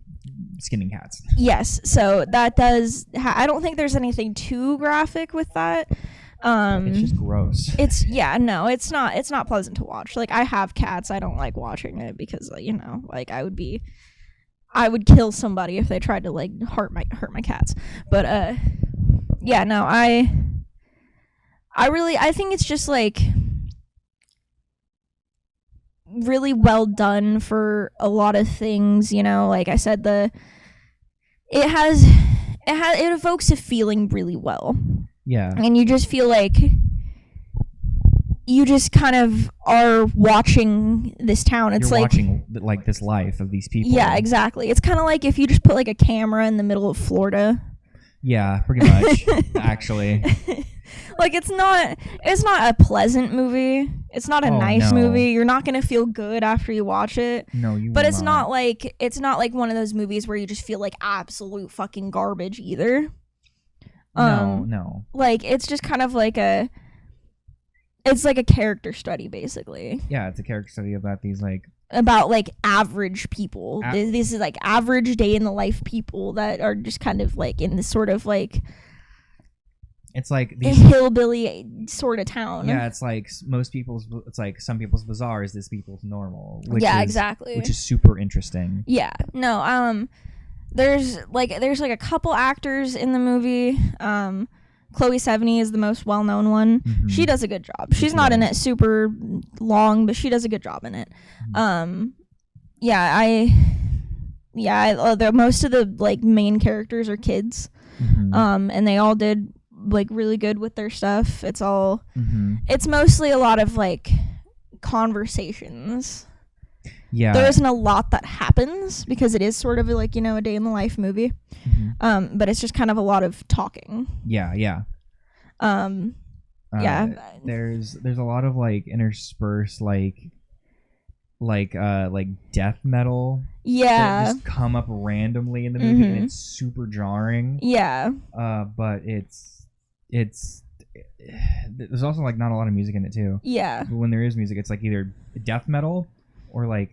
skinning cats. Yes, so that does. I don't think there's anything too graphic with that. It's just gross. It's it's not. It's not pleasant to watch. Like, I have cats. I don't like watching it because like I would kill somebody if they tried to like hurt my cats. But I think it's just like really well done for a lot of things, like I said, it evokes a feeling really well. Yeah. And you just feel like you just kind of are watching this town. It's You're like watching like this life of these people. Yeah, exactly. It's kind of like if you just put like a camera in the middle of Florida. Yeah, pretty much. Actually. Like, it's not a pleasant movie. It's not a nice movie. You're not gonna feel good after you watch it. No, you. But it's not like one of those movies where you just feel like absolute fucking garbage either. No. Like, it's just kind of like it's like a character study, basically. Yeah, it's a character study about these average people. This is like average day in the life people that are just kind of like in this sort of like. It's like these hillbilly sort of town. Yeah, it's like most people's. It's like some people's bizarre is this people's normal. Exactly. Which is super interesting. Yeah. No. There's a couple actors in the movie. Chloe Sevigny is the most well-known one. Mm-hmm. She does a good job. She's not in it super long, but she does a good job in it. Mm-hmm. Most of the like main characters are kids. Mm-hmm. And they all did like really good with their stuff. It's all it's mostly a lot of like conversations. Yeah, there isn't a lot that happens because it is sort of like a day in the life movie. Mm-hmm. But it's just kind of a lot of talking. Yeah. There's a lot of like interspersed like death metal. Yeah. That just come up randomly in the movie, and it's super jarring. Yeah. But it's there's also like not a lot of music in it too. Yeah. But when there is music, it's like either death metal or like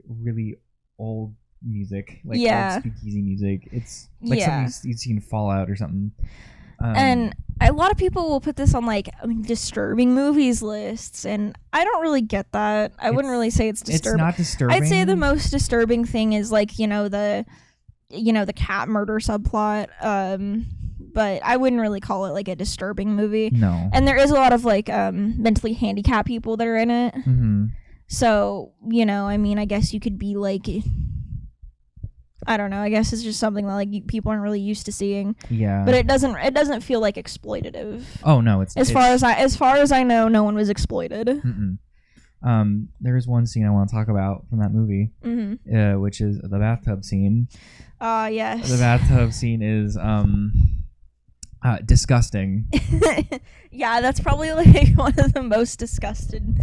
really old music, like old speakeasy music. It's like something you'd see in Fallout or something. And a lot of people will put this on disturbing movies lists, and I don't really get that. I wouldn't really say it's disturbing. It's not disturbing. I'd say the most disturbing thing is the cat murder subplot. But I wouldn't really call it like a disturbing movie. No. And there is a lot of mentally handicapped people that are in it. Mm-hmm. So, I guess you could be like, I don't know. I guess it's just something that people aren't really used to seeing. Yeah. But it doesn't feel like exploitative. Oh no, as far as I know, no one was exploited. Mm-mm. There is one scene I want to talk about from that movie, which is the bathtub scene. Yes. The bathtub scene is disgusting. Yeah, that's probably one of the most disgusted,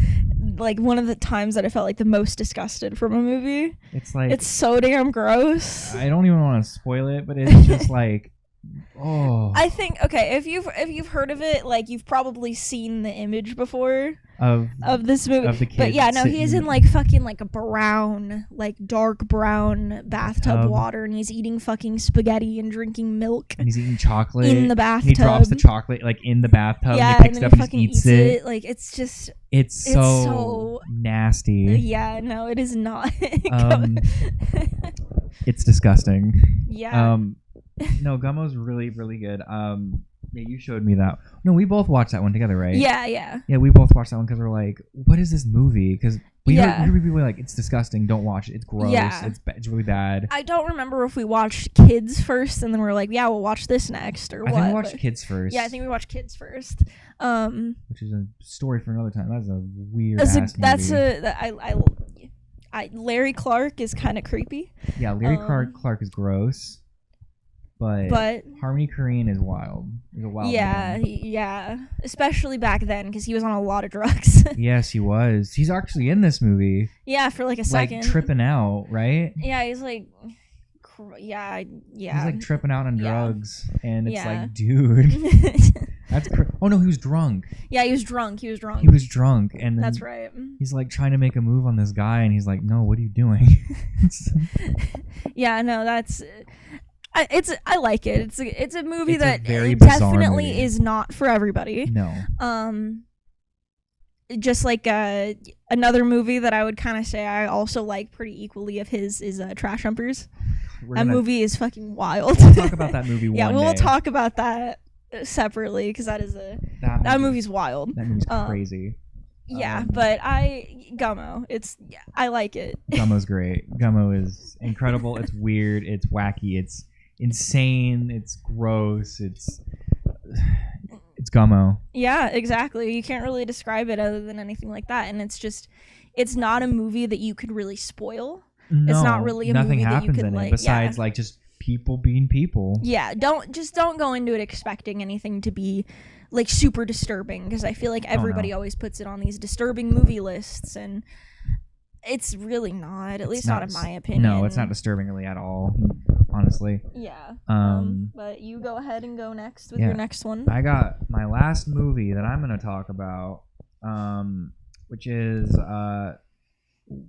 one of the times that I felt the most disgusted from a movie. It's so damn gross. I don't even want to spoil it, but it's just oh. I think if you've heard of it, you've probably seen the image before of this movie. Of the kid, but yeah, no, he is in fucking a brown, dark brown bathtub water, and he's eating fucking spaghetti and drinking milk. And he's eating chocolate in the bathtub. He drops the chocolate in the bathtub. Yeah, and he picks it up and fucking eats it. It's so nasty. Yeah, no, it is not. It's disgusting. Yeah. No, Gummo's really, really good. Yeah, you showed me that. No, we both watched that one together, right? Yeah. Yeah, we both watched that one because we're like, what is this movie? Because we heard people it's disgusting, don't watch it. It's gross. Yeah. It's really bad. I don't remember if we watched Kids first and then we're like, yeah, we'll watch this next or what. I think we watched Kids first. Yeah, I think we watched Kids first. Which is a story for another time. That's a weird movie. Larry Clark is kind of creepy. Yeah, Larry Clark is gross. But Harmony Korine is wild. He's a wild man. Yeah. Especially back then, because he was on a lot of drugs. Yes, he was. He's actually in this movie. Yeah, for a second. Tripping out, right? Yeah, he's yeah. He's tripping out on drugs, and it's dude. Oh no, he was drunk. Yeah, he was drunk. He was drunk. He was drunk, and then That's right. he's like trying to make a move on this guy, and he's like, "No, what are you doing?" Yeah, no, that's. I like it. It's a movie It's a that very bizarre definitely movie. is not for everybody. No. Just like another movie that I would kind of say I also like pretty equally of his is Trash Humpers. That movie is fucking wild. We'll talk about that movie one Yeah, we'll day. talk about that separately because that is that movie's wild. That movie's crazy. Yeah, but Gummo, I like it. Gummo's great. Gummo is incredible. It's weird. It's wacky. It's insane. It's gross. It's Gummo. Yeah, exactly. You can't really describe it other than anything like that, and it's not a movie that you could really spoil. No, it's not really a movie that you could in like. it besides like just people being people. Yeah, don't go into it expecting anything to be like super disturbing because I feel like everybody always puts it on these disturbing movie lists and it's really not, at least not in my opinion. No, it's not disturbing really at all, honestly. Yeah. But you go ahead and go next with your next one. I got my last movie that I'm going to talk about, which is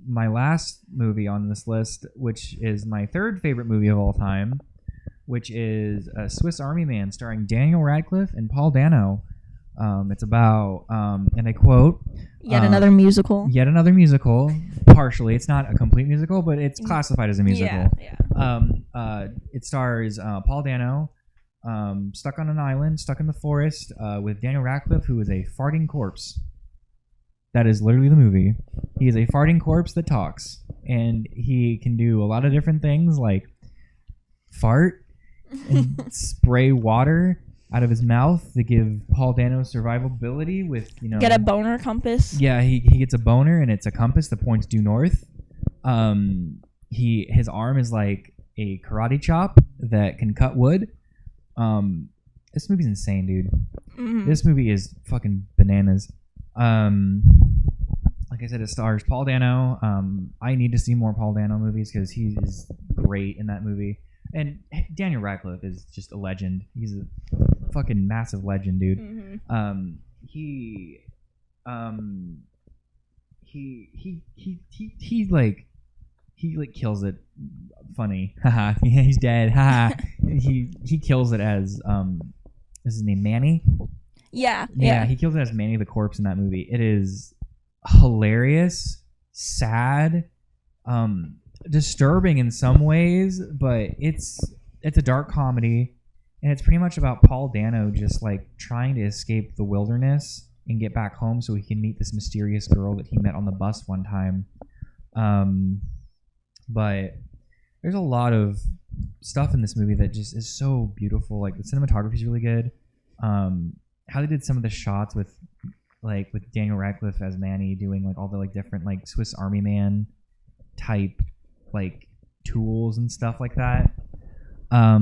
my last movie on this list, which is my third favorite movie of all time, which is Swiss Army Man starring Daniel Radcliffe and Paul Dano. It's about, and I quote, Yet another musical. Yet another musical. Partially. It's not a complete musical, but it's classified as a musical. Yeah. It stars Paul Dano, stuck on an island, stuck in the forest, with Daniel Radcliffe, who is a farting corpse. That is literally the movie. He is a farting corpse that talks, and he can do a lot of different things like fart and spray water out of his mouth to give Paul Dano survivability with, get a boner compass. Yeah, he gets a boner, and it's a compass that points due north. His arm is like a karate chop that can cut wood. This movie's insane, dude. Mm-hmm. This movie is fucking bananas. Like I said, it stars Paul Dano. I need to see more Paul Dano movies because he is great in that movie. And Daniel Radcliffe is just a legend. He's a fucking massive legend, dude. Mm-hmm. He kills it. Funny. Haha. He's dead. Haha. he kills it as is his name Manny? Yeah. He kills it as Manny the corpse in that movie. It is hilarious, sad, disturbing in some ways, but it's a dark comedy, and it's pretty much about Paul Dano just like trying to escape the wilderness and get back home so he can meet this mysterious girl that he met on the bus one time. But there's a lot of stuff in this movie that just is so beautiful. Like the cinematography is really good. How they did some of the shots with Daniel Radcliffe as Manny doing like all the like different like Swiss Army Man type like tools and stuff like that. Yeah,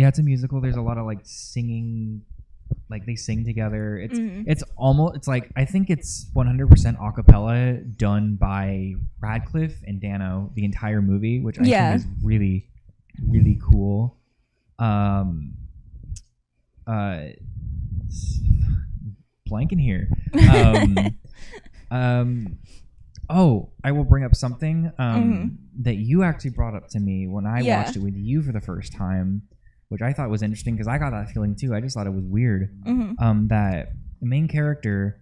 it's a musical. There's a lot of like singing, like they sing together. It's like I think it's 100% a cappella done by Radcliffe and Dano the entire movie, which I think is really, really cool. Blanking here. Oh, I will bring up something that you actually brought up to me when I watched it with you for the first time, which I thought was interesting because I got that feeling too. I just thought it was weird. That the main character,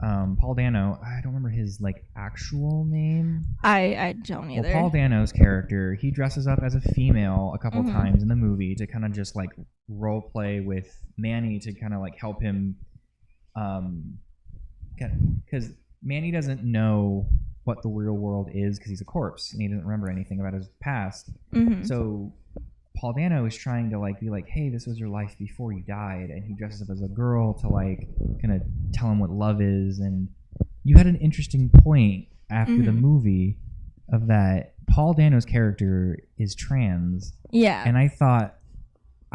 Paul Dano, I don't remember his like actual name. I don't either. Well, Paul Dano's character, he dresses up as a female a couple times in the movie to kind of just like role play with Manny to kind of like help him, because Manny doesn't know what the real world is because he's a corpse and he doesn't remember anything about his past. So Paul Dano is trying to like be like, hey, this was your life before you died, and he dresses up as a girl to like kind of tell him what love is. And you had an interesting point after the movie of that Paul Dano's character is trans. Yeah. And I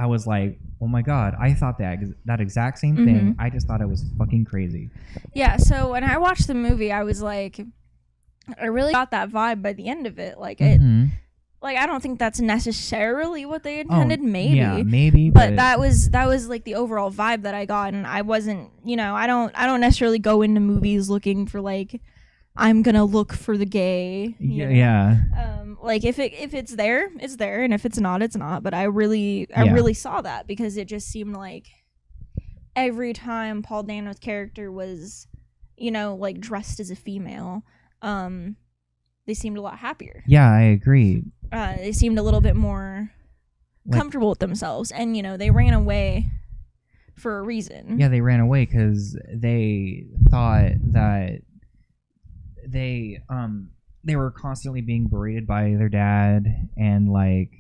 was like, oh my god, I thought that exact same thing. I just thought it was fucking crazy. Yeah, so when I watched the movie, I was like, I really got that vibe by the end of it. Like like, I don't think that's necessarily what they intended. Maybe. Yeah, maybe. But that was like the overall vibe that I got, and I wasn't, I don't necessarily go into movies looking for like, I'm gonna look for the gay. Yeah. Like if it's there, it's there, and if it's not, it's not. But I really saw that because it just seemed like every time Paul Dano's character was, like dressed as a female, they seemed a lot happier. Yeah, I agree. They seemed a little bit more comfortable with themselves, and they ran away for a reason. Yeah, they ran away because they thought that they were constantly being berated by their dad and like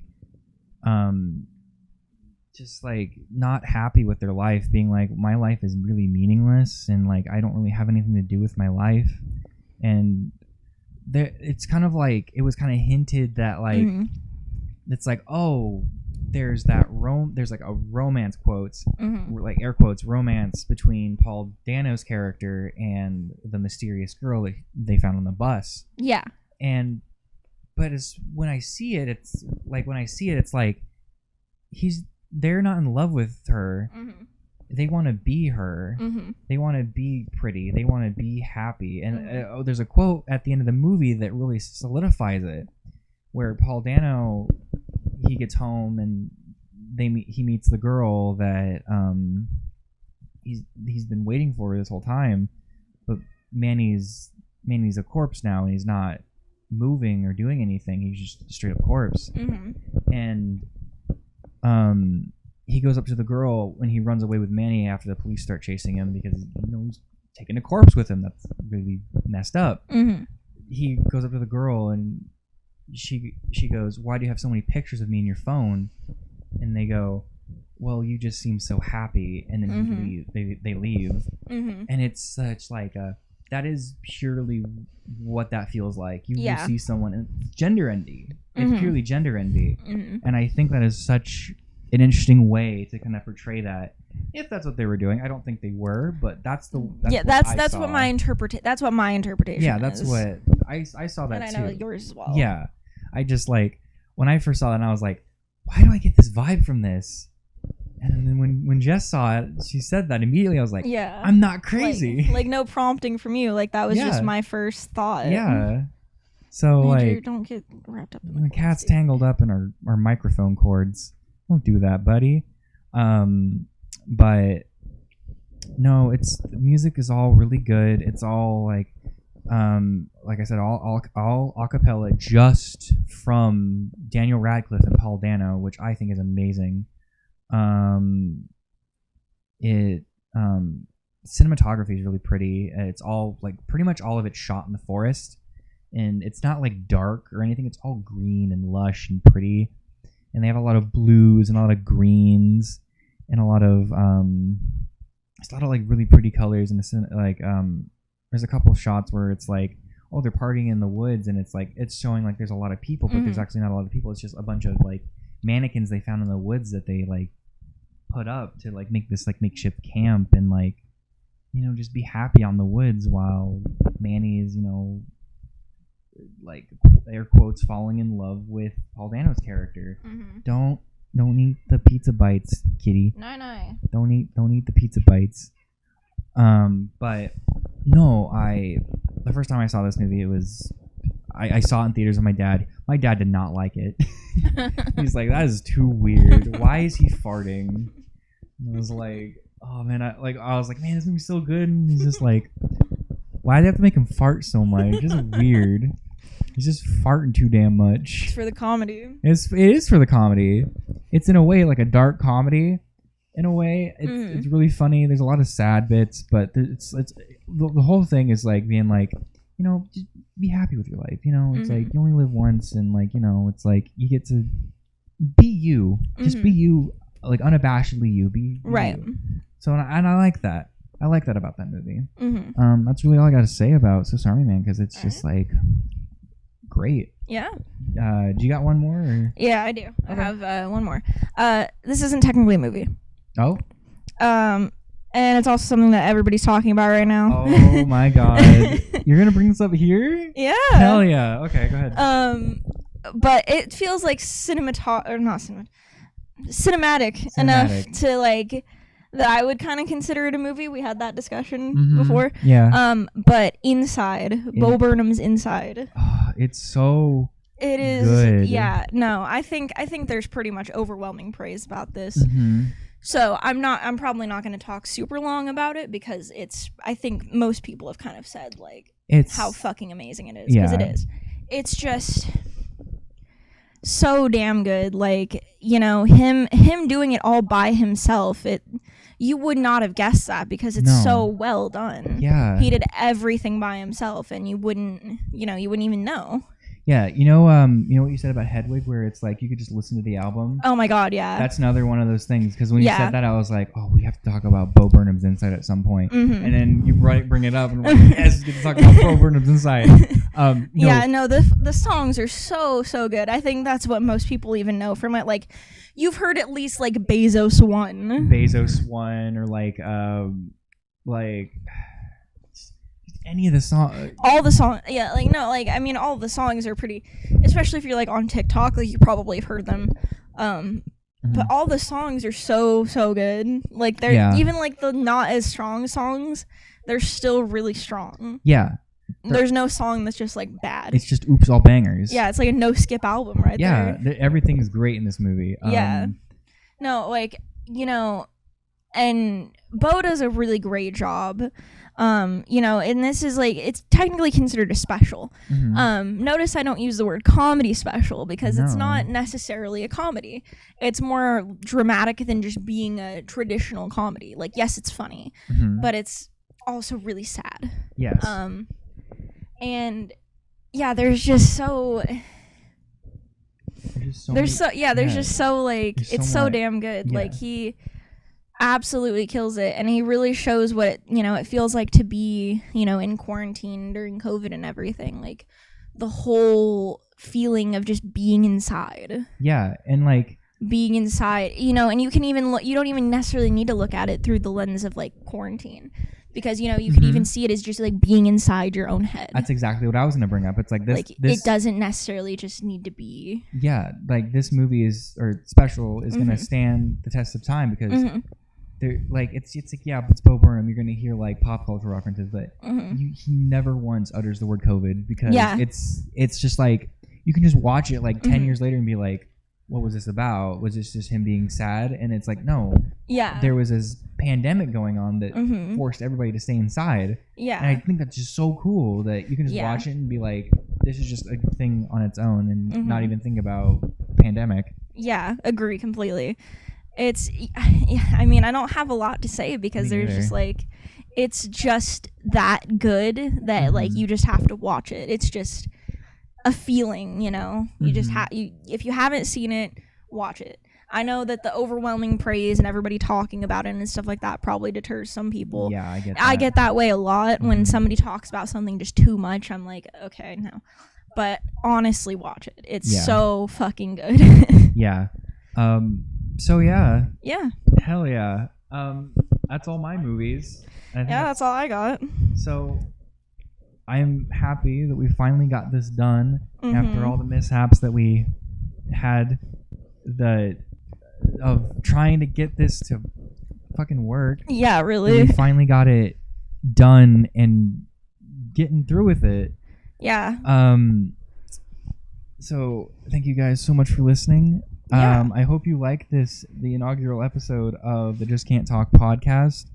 just like not happy with their life, being like, my life is really meaningless and like I don't really have anything to do with my life. And it's kind of like, it was kind of hinted that like it's like, oh, there's like a romance quotes, like air quotes, romance between Paul Dano's character and the mysterious girl that they found on the bus. Yeah. But when I see it, it's like they're not in love with her. They want to be her. They want to be pretty. They want to be happy. And there's a quote at the end of the movie that really solidifies it, where Paul Dano, he gets home and he meets the girl that he's been waiting for this whole time, but Manny's a corpse now, and he's not moving or doing anything. He's just a straight up corpse. And he goes up to the girl when he runs away with Manny after the police start chasing him because he's taking a corpse with him. That's really messed up. He goes up to the girl and she goes, "Why do you have so many pictures of me in your phone?" And they go, "Well, you just seem so happy." And then they leave. And it's such like that is purely what that feels like. You see someone, and it's gender envy. It's purely gender envy. And I think that is such an interesting way to kind of portray that, if that's what they were doing. I don't think they were, but that's what my interpretation. Yeah, that's what I saw that, and I know yours as well. Yeah, I just like, when I first saw that, and I was like, why do I get this vibe from this? And then when Jess saw it, she said that immediately. I was like, yeah, I'm not crazy. Like no prompting from you. Like that was just my first thought. Yeah. So Andrew, like, don't get wrapped up in the cat's tangled up in our microphone cords. Don't do that, buddy. But no, the music is all really good. It's all like I said, all acapella, just from Daniel Radcliffe and Paul Dano, which I think is amazing. Cinematography is really pretty. It's all like pretty much all of it shot in the forest, and it's not like dark or anything. It's all green and lush and pretty. And they have a lot of blues and a lot of greens and a lot of like really pretty colors. And there's a couple of shots where it's like, oh, they're partying in the woods, and it's like, it's showing like there's a lot of people, but there's actually not a lot of people. It's just a bunch of like mannequins they found in the woods that they like put up to like make this like makeshift camp and like, just be happy on the woods while Manny is, like air quotes, falling in love with Paul Dano's character. Don't eat the pizza bites, kitty. No. Don't eat the pizza bites. But no, the first time I saw this movie, it was I saw it in theaters with my dad. My dad did not like it. He's like, that is too weird. Why is he farting? And I was like, oh man, I was like, man, this movie's so good. And he's just like, why do they have to make him fart so much? It's just weird. He's just farting too damn much. It's for the comedy. It is for the comedy. It's in a way like a dark comedy. In a way, it's really funny. There's a lot of sad bits, but it's the whole thing is like being like, just be happy with your life. It's like you only live once, and like it's like you get to be you. Just be you, like unabashedly you. Be right. You. So and I like that. I like that about that movie. That's really all I got to say about So Sorry Man, because it's just like great. Yeah. Do you got one more? Or? Yeah, I do. Okay. I have one more. This isn't technically a movie. Oh. And it's also something that everybody's talking about right now. Oh my god. You're gonna bring this up here? Yeah. Hell yeah. Okay, go ahead. but it feels like cinematic enough to like that I would kind of consider it a movie. We had that discussion before. Yeah. But Inside, Bo Burnham's Inside. It's so. It is. Good. Yeah. No, I think there's pretty much overwhelming praise about this. Mm-hmm. So I'm probably not going to talk super long about it because I think most people have kind of said like how fucking amazing it is, because it is. It's just so damn good. Like, you know, him doing it all by himself, you would not have guessed that because it's so well done. Yeah. He did everything by himself and you wouldn't even know. Yeah, you know what you said about Hedwig, where it's like you could just listen to the album. Oh my god, yeah. That's another one of those things, because when you said that, I was like, oh, we have to talk about Bo Burnham's Inside at some point. Mm-hmm. And then you bring it up, and we're like, yes, we get to talk about Bo Burnham's Inside. Yeah, no, the songs are so good. I think that's what most people even know from it. Like, you've heard at least like Bezos 1, or like. Any of the songs, all the songs, yeah, like no, like I mean, all the songs are pretty, especially if you're like on TikTok, like you probably have heard them. But all the songs are so good. Like they're even like the not as strong songs, they're still really strong. Yeah, there's no song that's just like bad. It's just oops, all bangers. Yeah, it's like a no skip album right there. Yeah, everything is great in this movie. Yeah, no, like you know, and Bo does a really great job. You know, and this is like, it's technically considered a special. Notice I don't use the word comedy special because it's not necessarily a comedy. It's more dramatic than just being a traditional comedy. Like, yes, it's funny, but it's also really sad. Yes. And yeah, there's just so damn good. Yeah. Like he absolutely kills it, and he really shows what it feels like to be in quarantine during COVID and everything, like the whole feeling of just being inside. Yeah, and like being inside, and you can even you don't even necessarily need to look at it through the lens of like quarantine, because you could even see it as just like being inside your own head. That's exactly what I was going to bring up. It's like this it doesn't necessarily just need to be. Yeah, like this movie special is going to stand the test of time, because they're like it's like, yeah, it's Bo Burnham, you're gonna hear like pop culture references, but he never once utters the word COVID, because it's just like you can just watch it like 10 years later and be like, what was this about? Was this just him being sad? And it's like, no, there was this pandemic going on that forced everybody to stay inside. And I think that's just so cool that you can just watch it and be like, this is just a thing on its own, and not even think about pandemic. Yeah, agree completely. I mean, I don't have a lot to say, because there's just like, it's just that good that like you just have to watch it. It's just a feeling, you just if you haven't seen it, watch it. I know that the overwhelming praise and everybody talking about it and stuff like that probably deters some people. Yeah, I get that. I get that way a lot. When somebody talks about something just too much, I'm like, okay, no. But honestly, watch it. It's so fucking good. Yeah. So yeah. Hell yeah. That's all my movies. That's all I got. So I'm happy that we finally got this done after all the mishaps that we had of trying to get this to fucking work. Yeah, really. We finally got it done and getting through with it. Yeah. So thank you guys so much for listening. Yeah. I hope you like the inaugural episode of the Just Can't Talk podcast.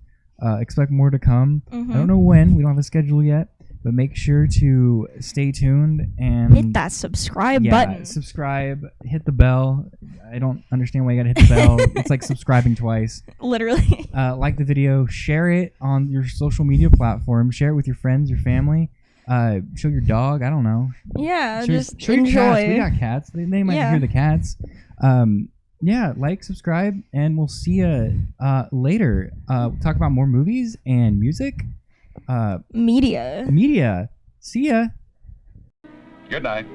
Expect more to come. I don't know when. We don't have a schedule yet, but make sure to stay tuned and hit that subscribe button. Subscribe, hit the bell. I don't understand why you gotta hit the bell. It's like subscribing twice. Literally. Like the video, share it on your social media platform. Share it with your friends, your family. Show your dog. I don't know. Yeah, just enjoy. Your cats. We got cats. They might hear the cats. Like, subscribe, and we'll see you later. Talk about more movies and music. Media. See ya. Good night.